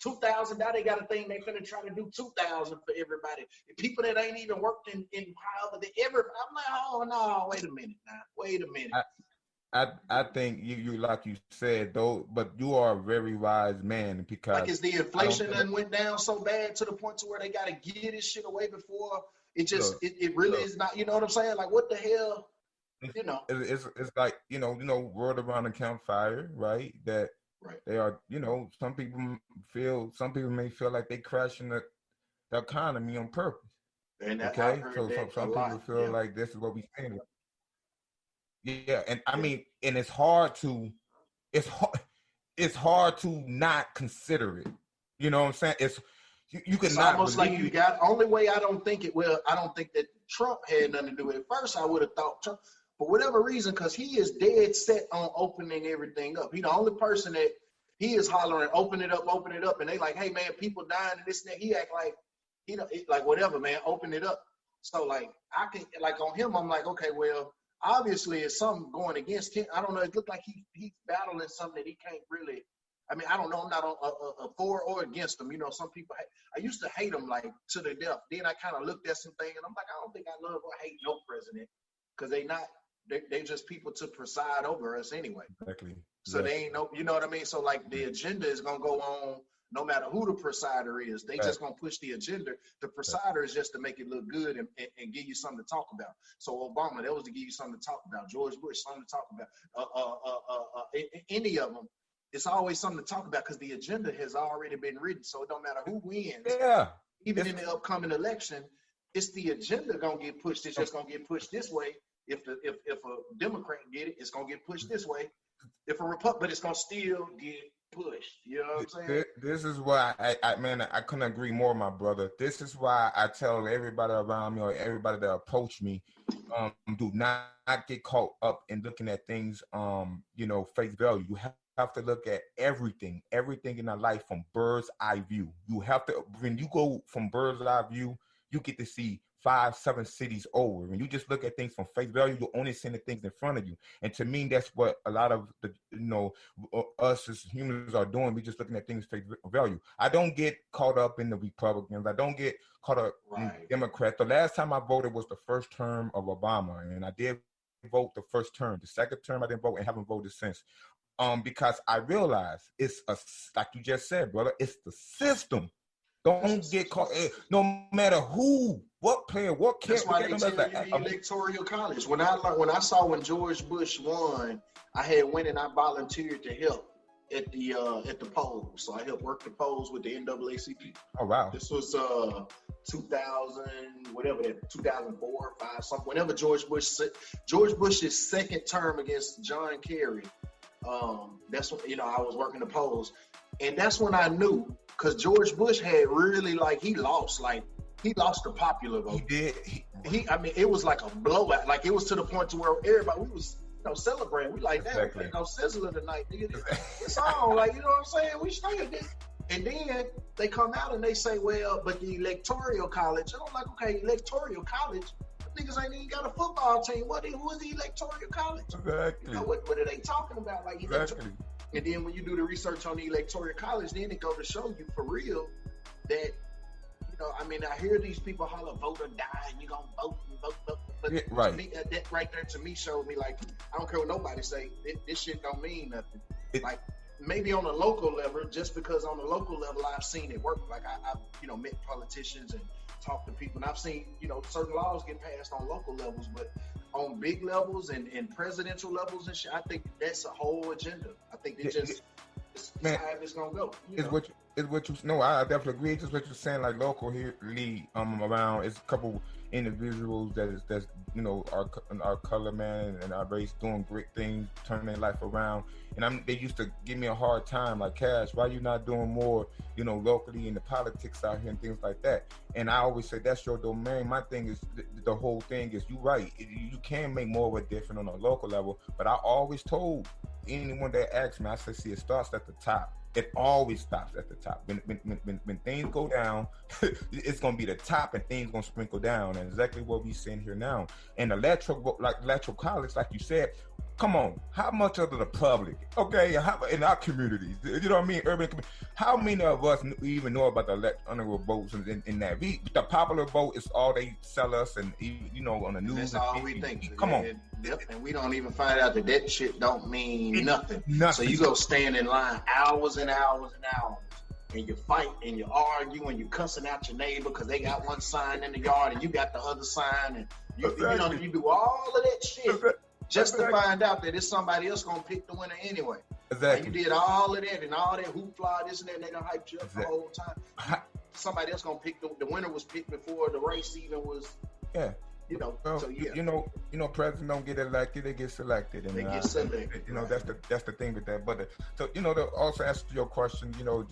S8: 2,000, now they got a thing they finna try to do 2,000 for everybody. People that ain't even worked in however, I'm like, oh no, wait a minute.
S7: I think you like you said though, but you are a very wise man, because
S8: like, is the inflation that went down so bad to the point to where they got to get this shit away before it just it really is not, you know what I'm saying? Like, what the hell,
S7: It's like word around the campfire, right? That they are, some people may feel like they crashing the economy on purpose.
S8: And
S7: so some people feel like this is what we saying. Yeah, and I mean, and it's hard to not consider it. You know what I'm saying? You can not
S8: almost like you got. Only way I don't think that Trump had nothing to do with it. First, I would have thought Trump, for whatever reason, because he is dead set on opening everything up. He's the only person that he is hollering, open it up, and they like, hey man, people dying and this and that. He act like, like whatever, man, open it up. So like, I can, like, on him, I'm like, okay, well, obviously it's something going against him. I don't know. It looked like he's battling something that he can't really I mean, I don't know. I'm not for or against them. You know, some people. I used to hate them like to the death. Then I kind of looked at some things and I'm like, I don't think I love or hate no president because they just people to preside over us anyway.
S7: Exactly.
S8: So they ain't no. You know what I mean? So like the agenda is gonna go on no matter who the presider is. They just gonna push the agenda. The presider is just to make it look good and give you something to talk about. So Obama, that was to give you something to talk about. George Bush, something to talk about. Any of them. It's always something to talk about because the agenda has already been written. So it don't matter who wins.
S7: Yeah.
S8: Even in the upcoming election, it's the agenda gonna get pushed. It's just gonna get pushed this way. If a Democrat get it, it's gonna get pushed this way. If a Republican, but it's gonna still get pushed. You know what I'm saying?
S7: This is why I couldn't agree more, my brother. This is why I tell everybody around me or everybody that approach me, do not get caught up in looking at things, face value. You have to look at everything in our life from bird's eye view. You have to, when you go from bird's eye view, you get to see 5-7 cities over. When you just look at things from face value, you're only seeing the things in front of you. And to me, that's what a lot of the, us as humans are doing. We're just looking at things face value. I don't get caught up in the Republicans. I don't get caught up in Democrats. The last time I voted was the first term of Obama, and I did vote the first term. The second term I didn't vote and haven't voted since. Because I realize it's like you just said, brother, it's the system. Don't get caught. No matter who, what player, what character.
S8: That's why they tell you the electoral college. When I saw when George Bush won, I went and I volunteered to help at the polls. So I helped work the polls with the NAACP.
S7: Oh wow!
S8: This was 2000, whatever that 2004 or 5 something. Whenever George Bush's second term against John Kerry. That's when I was working the polls, and that's when I knew because George Bush had really he lost the popular vote.
S7: He did.
S8: I mean, it was like a blowout. Like it was to the point to where everybody we was celebrating. We like that. Exactly. We Sizzler tonight, nigga. It's on. Like you know what I'm saying? We straight this. And then they come out and they say, well, but the electoral college. And I'm like, okay, electoral college. Niggas ain't even got a football team. Who is the electoral college?
S7: Exactly.
S8: What are they talking about? Like
S7: exactly.
S8: And then when you do the research on the electoral college, then it go to show you for real that I mean, I hear these people holler, vote or die, and you gonna vote and vote. But to me, that right there to me showed me I don't care what nobody say. This shit don't mean nothing. Like maybe on a local level, just because on the local level I've seen it work. Like I've met politicians and talk to people, and I've seen certain laws get passed on local levels, but on big levels and presidential levels and shit, I think that's a whole agenda. I think it's how it's gonna go.
S7: I definitely agree. It's just what you're saying, like local here, around. It's a couple individuals that's our color man and our race doing great things, turning their life around. And they used to give me a hard time, like, Cash, why you not doing more, locally in the politics out here and things like that? And I always say that's your domain. My thing is the whole thing is you're right. You can make more of a difference on a local level, but I always told anyone that asks me, I say, see, it starts at the top. It always stops at the top. When things go down, it's gonna be the top, and things gonna sprinkle down. And exactly what we seeing here now. And electoral college, like you said, come on, how much of the public, okay, in our communities, you know what I mean, urban communities, how many of us even know about the honorable votes in that? The popular vote is all they sell us, and on the news.
S8: That's all we think.
S7: Come on.
S8: Yep, and we don't even find out that shit don't mean nothing. So you go stand in line hours and hours and hours, and you fight and you argue and you cussing out your neighbor because they got one sign in the yard and you got the other sign, and you do all of that shit just to find out that it's somebody else gonna pick the winner anyway.
S7: Exactly.
S8: And you did all of that and all that hoopla, this and that, and they gonna hype you up the whole time. Somebody else gonna pick the winner was picked before the race even was. Yeah. Presidents
S7: don't get elected; they get selected, and
S8: they get selected.
S7: That's the thing with that. But to also answer your question, about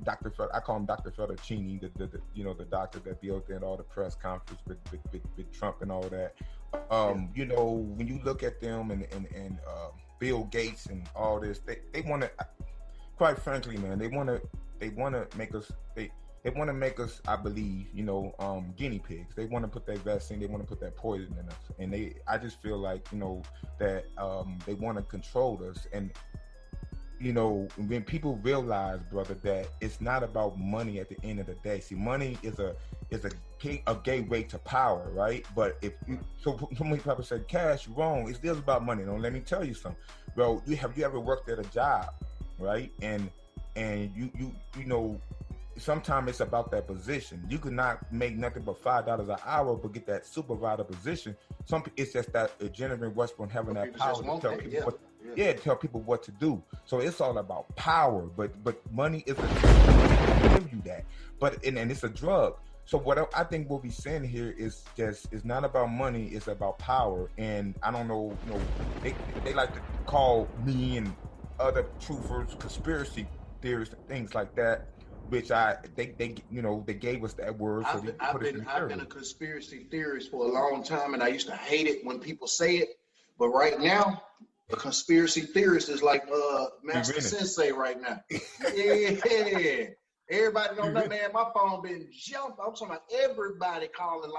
S7: Dr. I call him Dr. Fettuccini, the doctor that be out there at all the press conference with Trump and all that. When you look at them and Bill Gates and all this, they want to, quite frankly, man, they want to make us. they want to make us, I believe, guinea pigs. They want to put that vaccine, they want to put that poison in us, and I just feel like, that they want to control us. And when people realize, brother, that it's not about money at the end of the day. See, money is a gateway to power, right? But if so many people say, Cash, you're wrong. It's still about money. Let me tell you something, bro. Have you ever worked at a job, right? And you sometimes it's about that position. You could not make nothing but $5 an hour, but get that supervisor position. It's just that a gentleman Westbrook having that power to tell people tell people what to do. So it's all about power, but money is give you that. But and it's a drug. So what I think we'll be saying here is it's not about money, it's about power. And I don't know, they like to call me and other truthers conspiracy theorists and things like that, which they gave us that word. So I've been
S8: a conspiracy theorist for a long time, and I used to hate it when people say it. But right now, a conspiracy theorist is like Master Sensei right now. Yeah. Everybody don't know, man. My phone been jumped. I'm talking about everybody calling,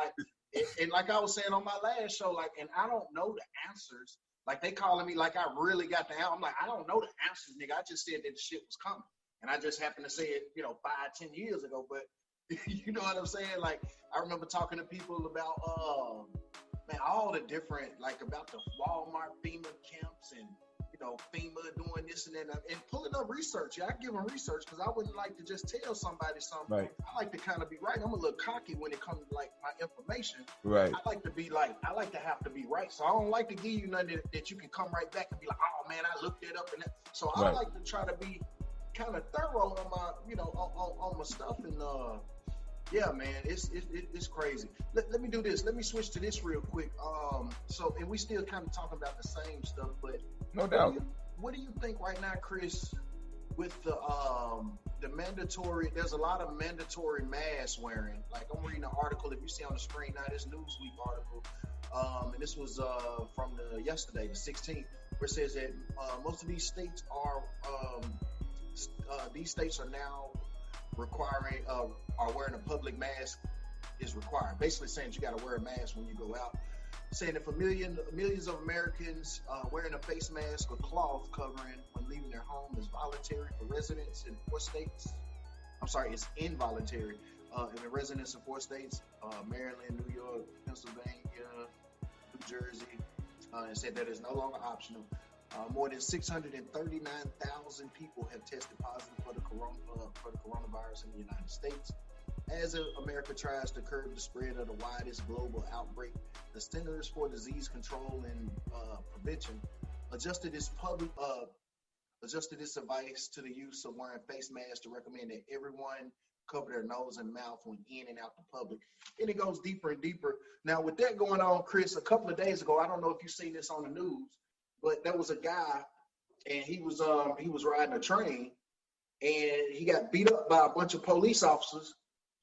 S8: and like I was saying on my last show, and I don't know the answers. Like they calling me like I really got the answer. I'm like, I don't know the answers, nigga. I just said that the shit was coming. And I just happened to say it, 5-10 years ago. But you know what I'm saying? Like, I remember talking to people about, all the different, about the Walmart FEMA camps and, FEMA doing this and that, and pulling up research. Yeah, I give them research because I wouldn't like to just tell somebody something. Right. I like to kind of be right. I'm a little cocky when it comes to, my information.
S7: Right.
S8: I like to have to be right. So I don't like to give you nothing that you can come right back and be like, oh, man, I looked it up. And that. So I like to try to be kind of thorough on my, on my stuff, and yeah, man, it's crazy. Let me do this. Let me switch to this real quick. And we still kind of talking about the same stuff, but
S7: no doubt.
S8: What do you think right now, Chris, with the mandatory? There's a lot of mandatory mask wearing. Like I'm reading an article. If you see on the screen now, this Newsweek article, and this was from yesterday, the 16th, where it says that most of these states are. These states are now requiring, are wearing a public mask is required. Basically saying you got to wear a mask when you go out. Saying that for millions of Americans, wearing a face mask or cloth covering when leaving their home is voluntary for residents in 4 states. I'm sorry, it's involuntary. In the residents in 4 states, Maryland, New York, Pennsylvania, New Jersey, and said that it's no longer optional. More than 639,000 people have tested positive for the coronavirus in the United States. As America tries to curb the spread of the widest global outbreak, the Centers for Disease Control and Prevention adjusted its advice to the use of wearing face masks to recommend that everyone cover their nose and mouth when in and out the public. And it goes deeper and deeper. Now, with that going on, Chris, a couple of days ago, I don't know if you've seen this on the news, but there was a guy, and he was riding a train, and he got beat up by a bunch of police officers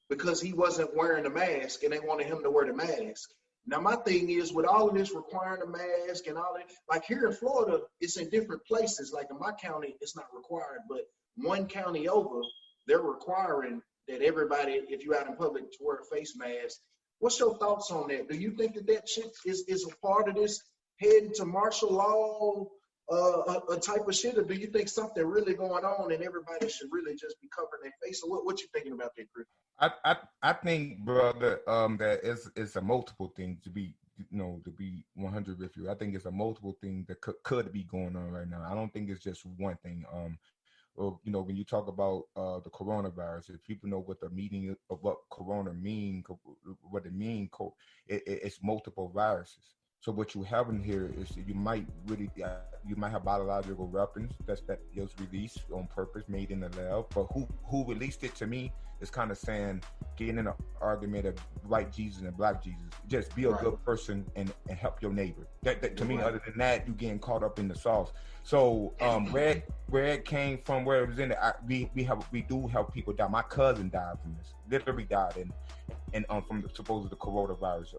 S8: because he wasn't wearing a mask, and they wanted him to wear the mask. Now, my thing is, with all of this requiring a mask and all that, like here in Florida, it's in different places. Like in my county, it's not required, but one county over, they're requiring that everybody, if you're out in public, to wear a face mask. What's your thoughts on that? Do you think that shit is a part of this heading to martial law, a type of shit, or do you think something really going on and everybody should really just be covering their face? So what you thinking about that, Chris?
S7: I think, brother, that it's a multiple thing to be 100 with you. I think it's a multiple thing that could be going on right now. I don't think it's just one thing. When you talk about the coronavirus, if people know what the meaning of what corona mean, what it means, it's multiple viruses. So what you have in here is you might have biological weapons that was released on purpose, made in the lab. But who released it, to me, is kind of saying, getting in an argument of white Jesus and black Jesus. Just be a good person and help your neighbor. That to me, other than that, you getting caught up in the sauce. So where it came from, where it was in it, we do help people die. My cousin died from this, literally died, and from the coronavirus,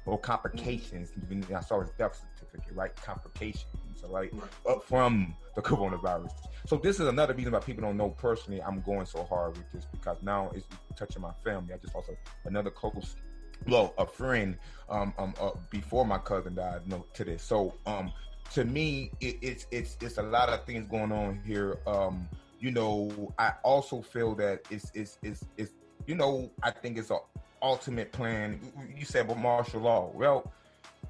S7: or complications. I saw his death certificate, right? Complications. all right, from the coronavirus. So this is another reason why people don't know personally I'm going so hard with this, because now it's touching my family. I just lost another close, a friend before my cousin died to this. So to me, it's a lot of things going on here. I also feel that it's I think it's an ultimate plan. You said about martial law. Well,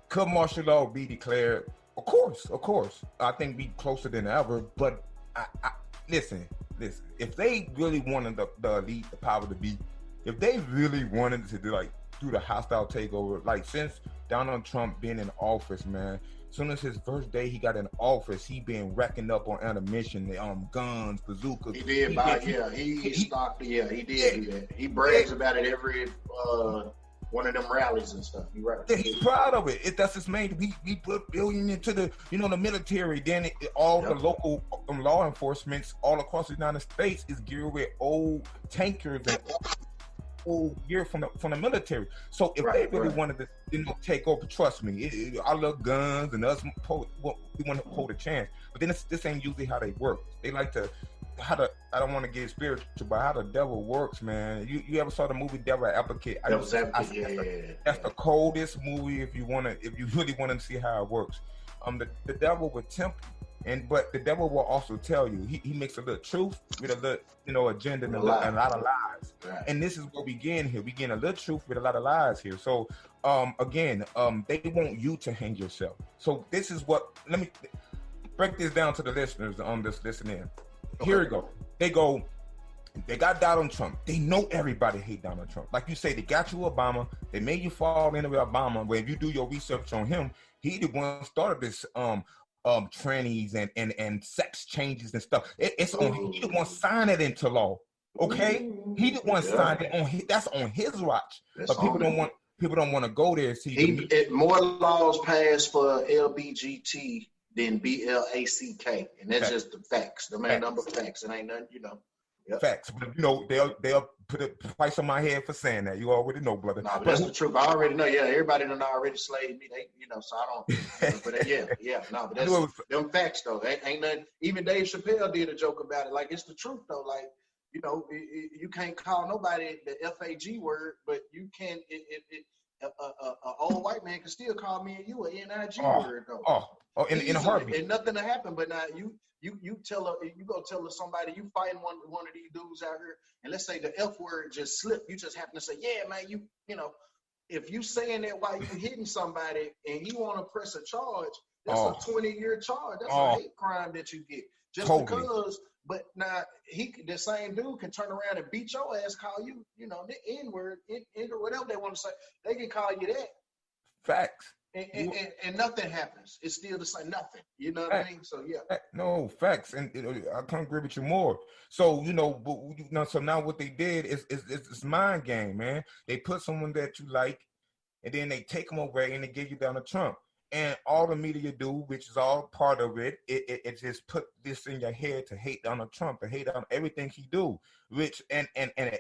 S7: could martial law be declared? Of course. I think be closer than ever. But I listen. If they really wanted the elite, the power to be, if they really wanted to do the hostile takeover, like since Donald Trump been in office, man, as soon as his first day he got in office, he been racking up on ammunition, guns, bazookas.
S8: He did he stocked. Yeah, he did do that. He brags about it every one of them rallies and stuff. You're right.
S7: Yeah, he's proud of it. That's his main. We put billion into the the military. Then the local law enforcement all across the United States is geared with old tankers and old gear from the military. So if they really wanted to take over, trust me, I love guns and us. We want to hold a chance. But then this ain't usually how they work. They like to. I don't want to get spiritual, but how the devil works, man. You ever saw the movie Devil Advocate? That's the coldest movie if you really want to see how it works. The devil will tempt you, but the devil will also tell you. He makes a little truth with a little agenda and a lot of lies. Right. And this is what we get here. We get a little truth with a lot of lies here. So again, they want you to hang yourself. So this is what. Let me break this down to the listeners on this listening. Here we go. They got Donald Trump. They know everybody hate Donald Trump. Like you say, they got you Obama. They made you fall in with Obama. Where if you do your research on him, he the one started this trannies and sex changes and stuff. It's on he the one signed it into law. Okay? He the one signed it on that's on his watch. But people don't want to go there and see
S8: more laws passed for LBGT than BLACK, and that's just the facts. The main number of facts. It ain't nothing, Yep.
S7: Facts, but they'll put a price on my head for saying that. You already know, brother.
S8: No, but that's the truth. I already know. Yeah, everybody done already slayed me. They, so I don't. But but that's them facts though. Ain't nothing. Even Dave Chappelle did a joke about it. Like it's the truth though. Like you can't call nobody the FAG word, but you can. An old white man can still call me and you a NIG word though. In a heartbeat. And nothing to happen, but now you go tell somebody you fighting one of these dudes out here, and let's say the F word just slipped. You just happen to say, yeah, man, if you saying that while you hitting somebody and you want to press a charge, that's a 20-year charge. That's a hate crime that you get. Just because. But now the same dude can turn around and beat your ass, call you, the N-word, or whatever they want to say. They can call you that.
S7: Facts.
S8: And nothing happens. It's still the same. Nothing. You know what I mean? So yeah.
S7: No facts, and I can't agree with you more. So so now what they did is it's mind game, man. They put someone that you like, and then they take them away and they give you Donald Trump. And all the media do, which is all part of it, it just put this in your head to hate Donald Trump, to hate on everything he do, which and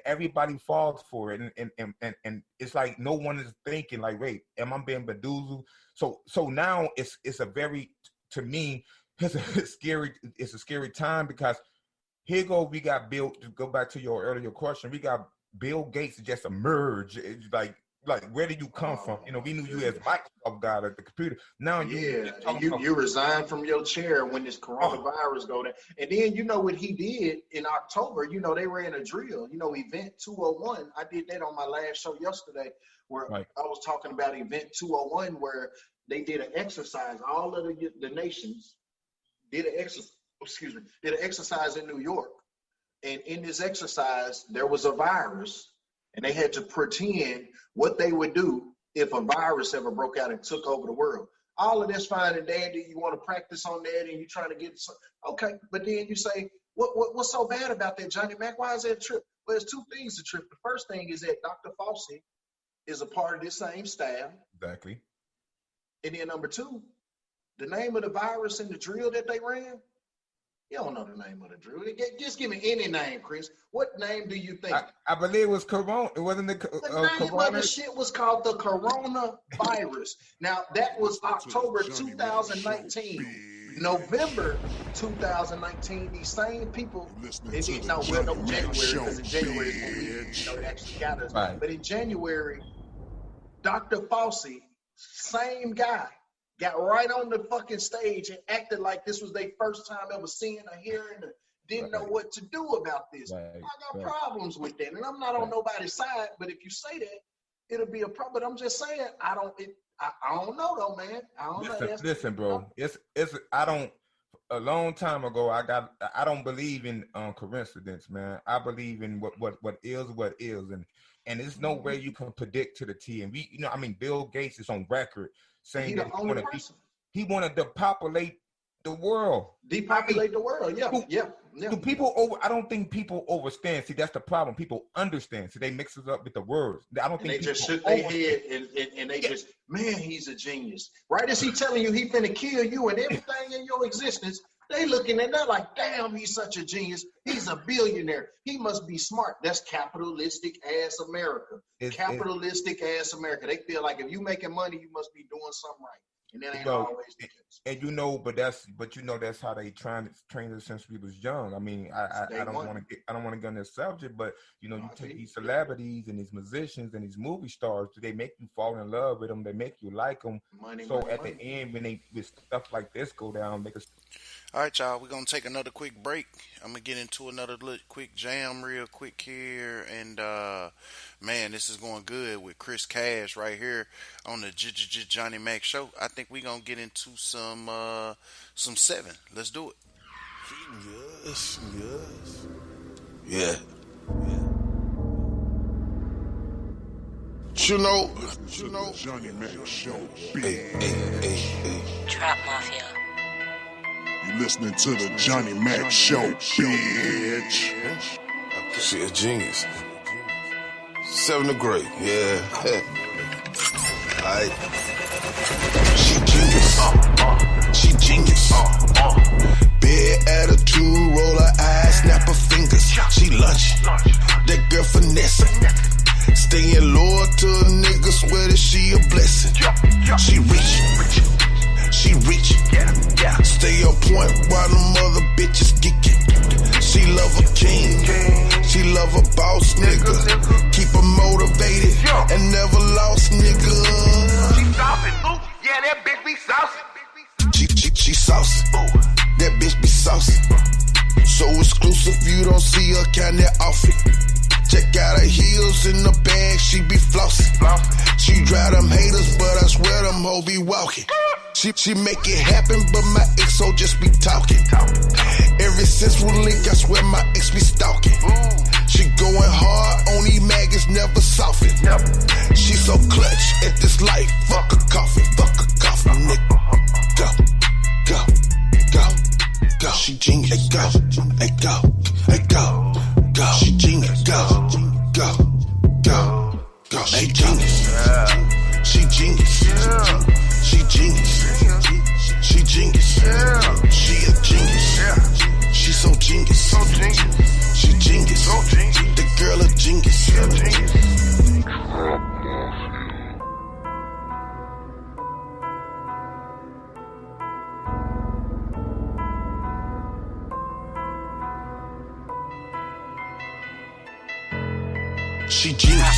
S7: everybody falls for it, and it's like no one is thinking like, wait, am I being bedoozled? So now it's a very, to me, it's a scary time, because here we got Bill, to go back to your earlier question, we got Bill Gates just emerge. It's like where did you come from? We knew you as Microsoft guy at the computer. Now
S8: you resigned from your chair when this coronavirus go down. And then what he did in October, they ran a drill, Event 201. I did that on my last show yesterday, where I was talking about Event 201, where they did an exercise. All of the nations did an exercise in New York. And in this exercise, there was a virus. And they had to pretend what they would do if a virus ever broke out and took over the world. All of that's fine and dandy. You want to practice on that, and you're trying to get okay. But then you say, what's so bad about that, Johnny Mac? Why is that a trip? Well, there's two things to trip. The first thing is that Dr. Fauci is a part of this same staff.
S7: Exactly.
S8: And then number two, the name of the virus in the drill that they ran. You don't know the name of the drill. Just give me any name, Chris. What name do you think?
S7: I believe it was Corona. It wasn't the
S8: name of the shit was called the coronavirus. Now, that was October 2019. November 2019, these same people, it didn't know, well, no, January, because in January is when we, it actually got us.
S7: Right.
S8: But in January, Dr. Fauci, same guy, got right on the fucking stage and acted like this was their first time ever seeing or hearing or didn't know what to do about this. I got problems with that. And I'm not on nobody's side, but if you say that, it'll be a problem. But I'm just saying, I don't know though, man. I don't know.
S7: Listen, bro. A long time ago, I don't believe in coincidence, man. I believe in what is, and there's no way you can predict to the T. And Bill Gates is on record saying that he wanted to populate the world.
S8: Depopulate the world, yeah.
S7: Do people I don't think people overstand. See, that's the problem. People understand. See, they mix it up with the words. I don't think
S8: they just shook their head and they just, man, he's a genius. Right as he telling you he finna kill you and everything in your existence, they looking at that like, damn, he's such a genius. He's a billionaire. He must be smart. That's capitalistic ass America. Capitalistic ass America. They feel like if you making money, you must be doing something right. And that ain't always the case. And
S7: that's how they train us since we was young. I mean, I don't want to get on this subject, but you take these celebrities and these musicians and these movie stars, do they make you fall in love with them? They make you like them. The end, when with stuff like this go down,
S1: All right, y'all, we're going to take another quick break. I'm going to get into another quick jam real quick here. And, man, this is going good with Kris Kash right here on the Johnny Mac Show. I think we're going to get into some 7. Let's do it.
S10: Yes. Yeah. You know.
S4: Johnny Mac Show.
S10: Hey.
S3: Trap Mafia.
S4: You listening to the Johnny Mac Show, bitch.
S10: She a genius. 7th grade, yeah. Alright. She genius. Bad attitude, roll her eyes, snap her fingers. She lunch. That girl finesse. Staying loyal to a nigga, swear that she a blessing. She rich. Stay on point while them other bitches geeking. She love a king. She love a boss nigga. Keep her motivated and never lost nigga.
S5: She saucy, ooh, yeah, that bitch be saucy.
S10: She saucy. That bitch be saucy. So exclusive, you don't see her kinda often. Check out her heels in the bag, she be flossing. She drive them haters, but I swear them hoes be walking. She make it happen, but my ex-o just be talking. Ever since we link, I swear my ex be stalking. She going hard on these maggots, never soften. She so clutch at this life, fuck a coffin, nigga. Go. She genius, go. She genius, go. She genius. She genius. She a genius. She so genius. She genius. The girl a genius. She genius.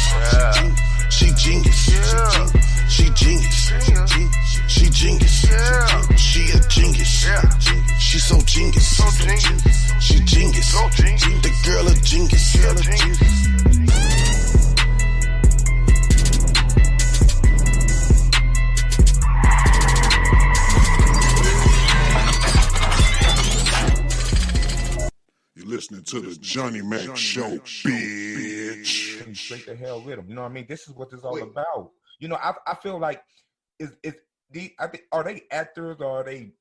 S10: She genius. She genius. She genius. She a genius. She so genius. She genius. The girl a genius.
S4: You're listening to the Johnny Mac Show, bitch.
S7: Straight the hell with them. You know what I mean? This is what this is all about. I feel like are they actors or are they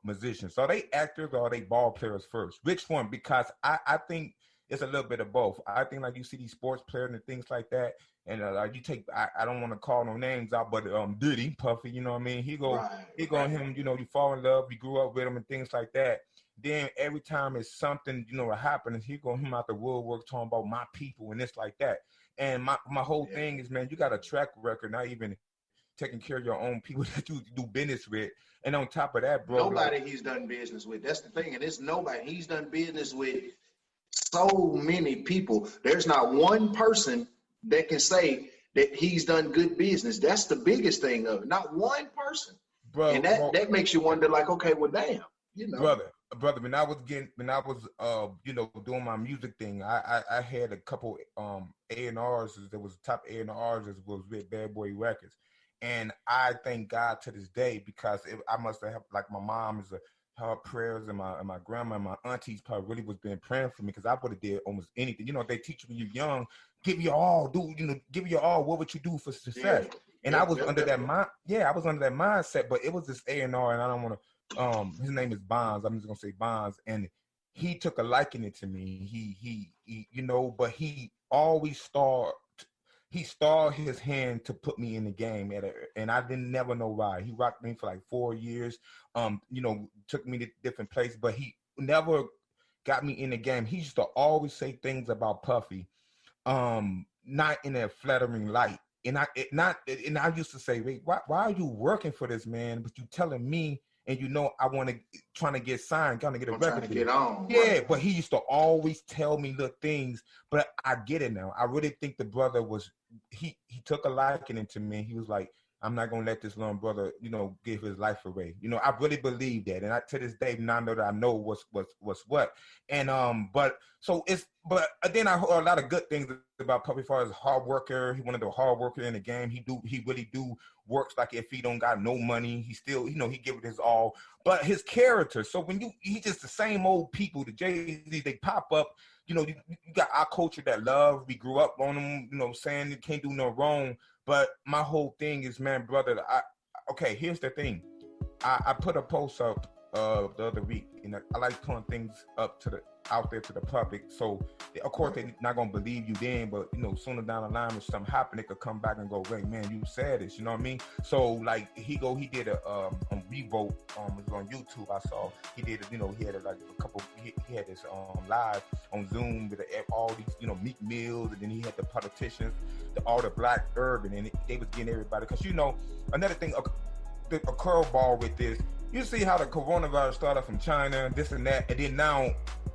S7: musicians? Are they actors or are they ball players first? Which one? Because I think it's a little bit of both. I think like you see these sports players and things like that, and you take I don't want to call no names out, but Diddy, Puffy, you know what I mean? He go him, you fall in love, you grew up with him and things like that. Then every time it's something, happens, he go him out the woodwork talking about my people and it's like that. And my whole thing is, man, you got a track record, not even taking care of your own people that you do business with. And on top of that, bro,
S8: nobody he's done business with. That's the thing. And it's nobody. He's done business with so many people. There's not one person that can say that he's done good business. That's the biggest thing of it. Not one person.
S7: Bro,
S8: and that makes you wonder, like, okay, well, damn, you know.
S7: Brother, when I was doing my music thing, I had a couple A&Rs. There was top A&Rs that was with Bad Boy Records. And I thank God to this day, because I must have, like, my mom is her prayers, and my grandma and my aunties probably really was been praying for me, because I would have did almost anything. You know, they teach you when you're young, give your all, give your all. What would you do for success? Yeah. And I was under that mindset, but it was this A&R, and I don't want to, his name is Bonds. I'm just going to say Bonds. And he took a liking to me. He you know, but he always starred his hand to put me in the game and I didn't never know why. He rocked me for like 4 years, you know, took me to different places, but he never got me in the game. He used to always say things about Puffy, not in a flattering light. And I used to say, wait, why are you working for this man? But you telling me, and you know, I want to trying to get signed, trying to get a record.
S8: To get on.
S7: Yeah, right. But he used to always tell me little things. But I get it now. I really think the brother he took a liking to me. He was like, I'm not gonna let this little brother, you know, give his life away. You know, I really believe that, and to this day, now that I know what's what. And but then I heard a lot of good things about Puffy, as far as hard worker. He one of the hard worker in the game. He really works like if he don't got no money, he still, you know, he give it his all. But his character. So when he just the same old people, the Jay-Z, they pop up. You know, you got our culture that love. We grew up on them. You know, saying you can't do no wrong. But my whole thing is, man, brother, here's the thing. I put a post up the other week, and I like putting things up out there to the public. So, of course, they're not going to believe you then, but, you know, sooner down the line, if something happened, they could come back and go, wait, man, you said this, you know what I mean? So, like, he did a Revote, it was on YouTube, I saw. He did, you know, he had he had this live on Zoom with all these, you know, Meek Mills, and then he had the politicians, all the black urban, and they was getting everybody. Because, you know, another thing, a curveball with this, you see how the coronavirus started from China, this and that, and then now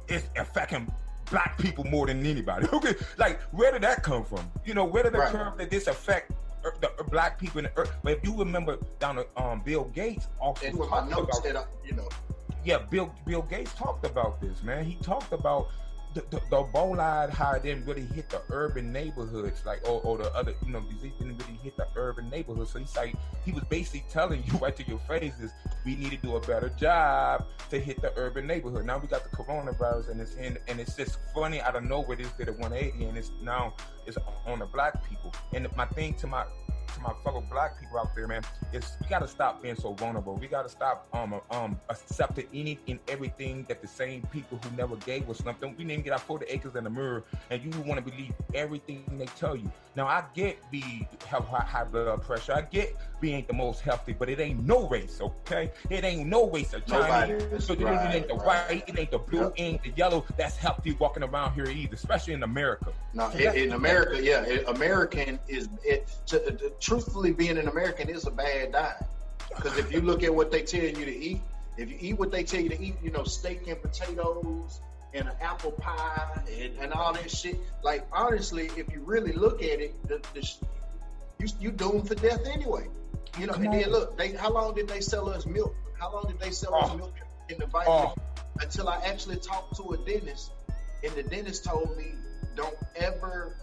S7: it's affecting black people more than anybody. Okay, like, where did that come from? You know, where did the curve that this affect the black people in the earth? But if you remember down to Bill Gates also talked about,
S8: you know.
S7: Yeah, Bill Gates talked about this, man. He talked about the bolide, how it didn't really hit the urban neighborhoods, like or the other, you know, disease didn't really hit the urban neighborhoods. So he was basically telling you right to your face is we need to do a better job to hit the urban neighborhood. Now we got the coronavirus, and it's just funny out of nowhere. This did a 180, and it's on the black people. And my thing to my fellow black people out there, man, is we gotta stop being so vulnerable. We gotta stop accepting any and everything that the same people who never gave us something. We didn't get our 40 acres in the mirror, and you want to believe everything they tell you. Now I get have high blood pressure. I get we ain't the most healthy, but it ain't no race, okay? It ain't no race of Chinese. So it ain't the white, it ain't the blue, it ain't the yellow that's healthy walking around here either, especially in America.
S8: No, in America, yeah, American is truthfully, being an American is a bad diet. Because if you look at what they tell you to eat, if you eat what they tell you to eat, you know, steak and potatoes and an apple pie and all that shit. Like, honestly, if you really look at it, you doomed for death anyway. You know, and then look, how long did they sell us milk? How long did they sell us milk in the vitamin? Until I actually talked to a dentist, and the dentist told me, don't ever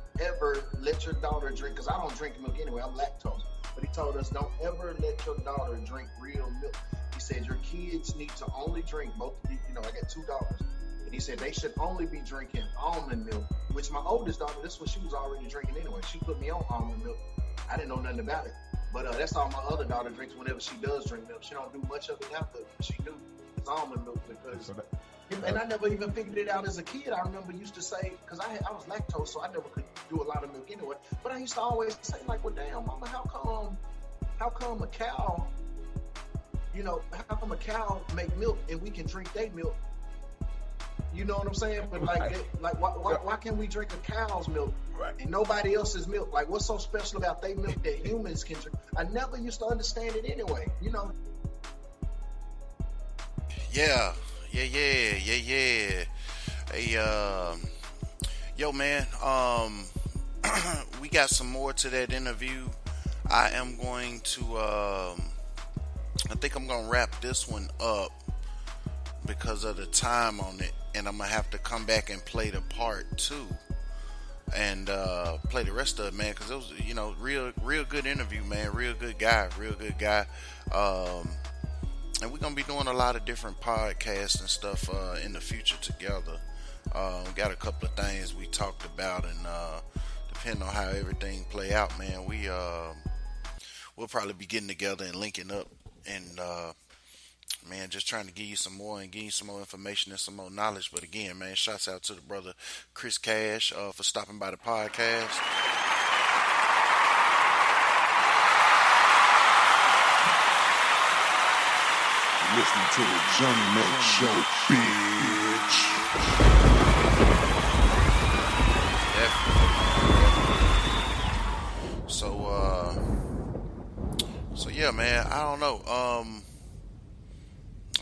S8: let your daughter drink, because I don't drink milk anyway, I'm lactose. But he told us, don't ever let your daughter drink real milk. He said, your kids need to only drink, I got 2 daughters. And he said they should only be drinking almond milk, which my oldest daughter, this is what she was already drinking anyway. She put me on almond milk. I didn't know nothing about it. But that's all my other daughter drinks whenever she does drink milk. She don't do much of it now, but she do. It's almond milk because... And I never even figured it out as a kid. I remember used to say, because I was lactose, so I never could do a lot of milk anyway. But I used to always say, like, well, damn, mama, how come a cow, how come a cow make milk and we can drink their milk? You know what I'm saying? But why can't we drink a cow's milk and nobody else's milk? Like, what's so special about they milk that humans can drink? I never used to understand it anyway. You know?
S1: Yeah. Hey, yo, man. We got some more to that interview. I am going to. I think I'm gonna wrap this one up because of the time on it, and I'm gonna have to come back and play the part 2 and play the rest of it, man. Because it was, real good interview, man. Real good guy. And we're gonna be doing a lot of different podcasts and stuff in the future together. We got a couple of things we talked about, and depending on how everything play out, man, we'll probably be getting together and linking up, and man, just trying to give you some more information and some more knowledge. But again, man, shouts out to the brother Kris Kash for stopping by the podcast.
S4: Listening to the Johnny Mac Show, bitch. So yeah, man. I don't know.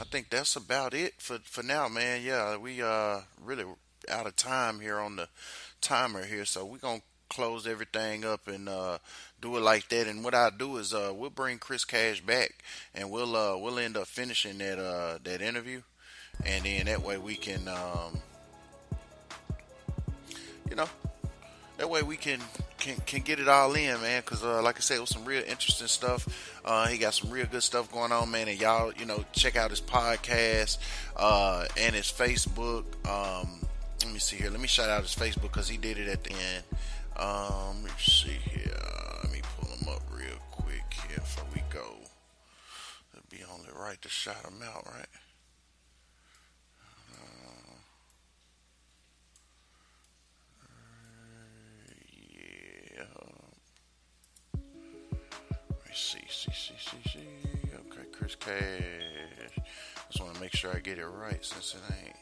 S4: I think that's about it for now, man. Yeah, we really out of time here on the timer here, so we're gonna close everything up and do it like that. And what I'll do is we'll bring Kris Kash back, and we'll end up finishing that interview, and then that way we can that way we can get it all in, man. Because like I said, it was some real interesting stuff. He got some real good stuff going on, man. And y'all, check out his podcast and his Facebook. Let me see here. Let me shout out his Facebook because he did it at the end. Let me see here. Let me pull him up real quick here before we go. It'd be only right to shout him out, right? Yeah. Let me see. Okay, Kris Kash. Just want to make sure I get it right since it ain't.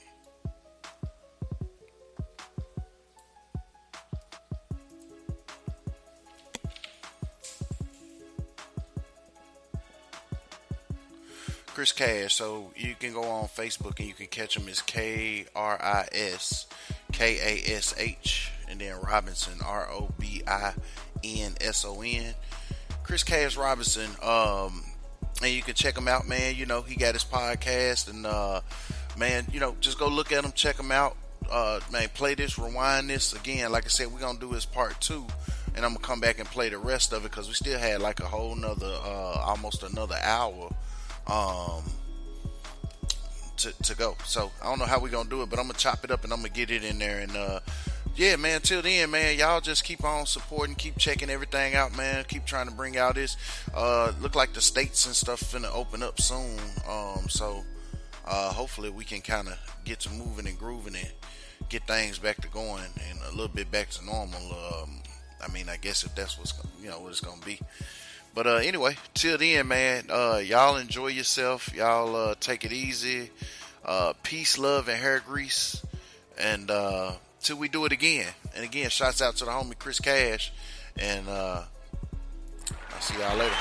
S4: Kris Kash. So you can go on Facebook and you can catch him as Kriskash, and then Robinson, ROBINSON. Kris Kash Robinson. And you can check him out, man. He got his podcast, and man, just go look at him, check him out. Man, play this, rewind this again. Like I said, we're gonna do his part 2. And I'm gonna come back and play the rest of it because we still had like a whole nother almost another hour to go. So I don't know how we're gonna do it, but I'm gonna chop it up and I'm gonna get it in there. And yeah, man, till then, man, y'all just keep on supporting, keep checking everything out, man. Keep trying to bring out this look like the states and stuff finna open up soon. So hopefully we can kind of get to moving and grooving and get things back to going and a little bit back to normal. I mean, I guess if that's what it's gonna be. But anyway, till then, man, y'all enjoy yourself. Y'all take it easy. Peace, love, and hair grease. And till we do it again. And again, shouts out to the homie Kris Kash. And I'll see y'all later.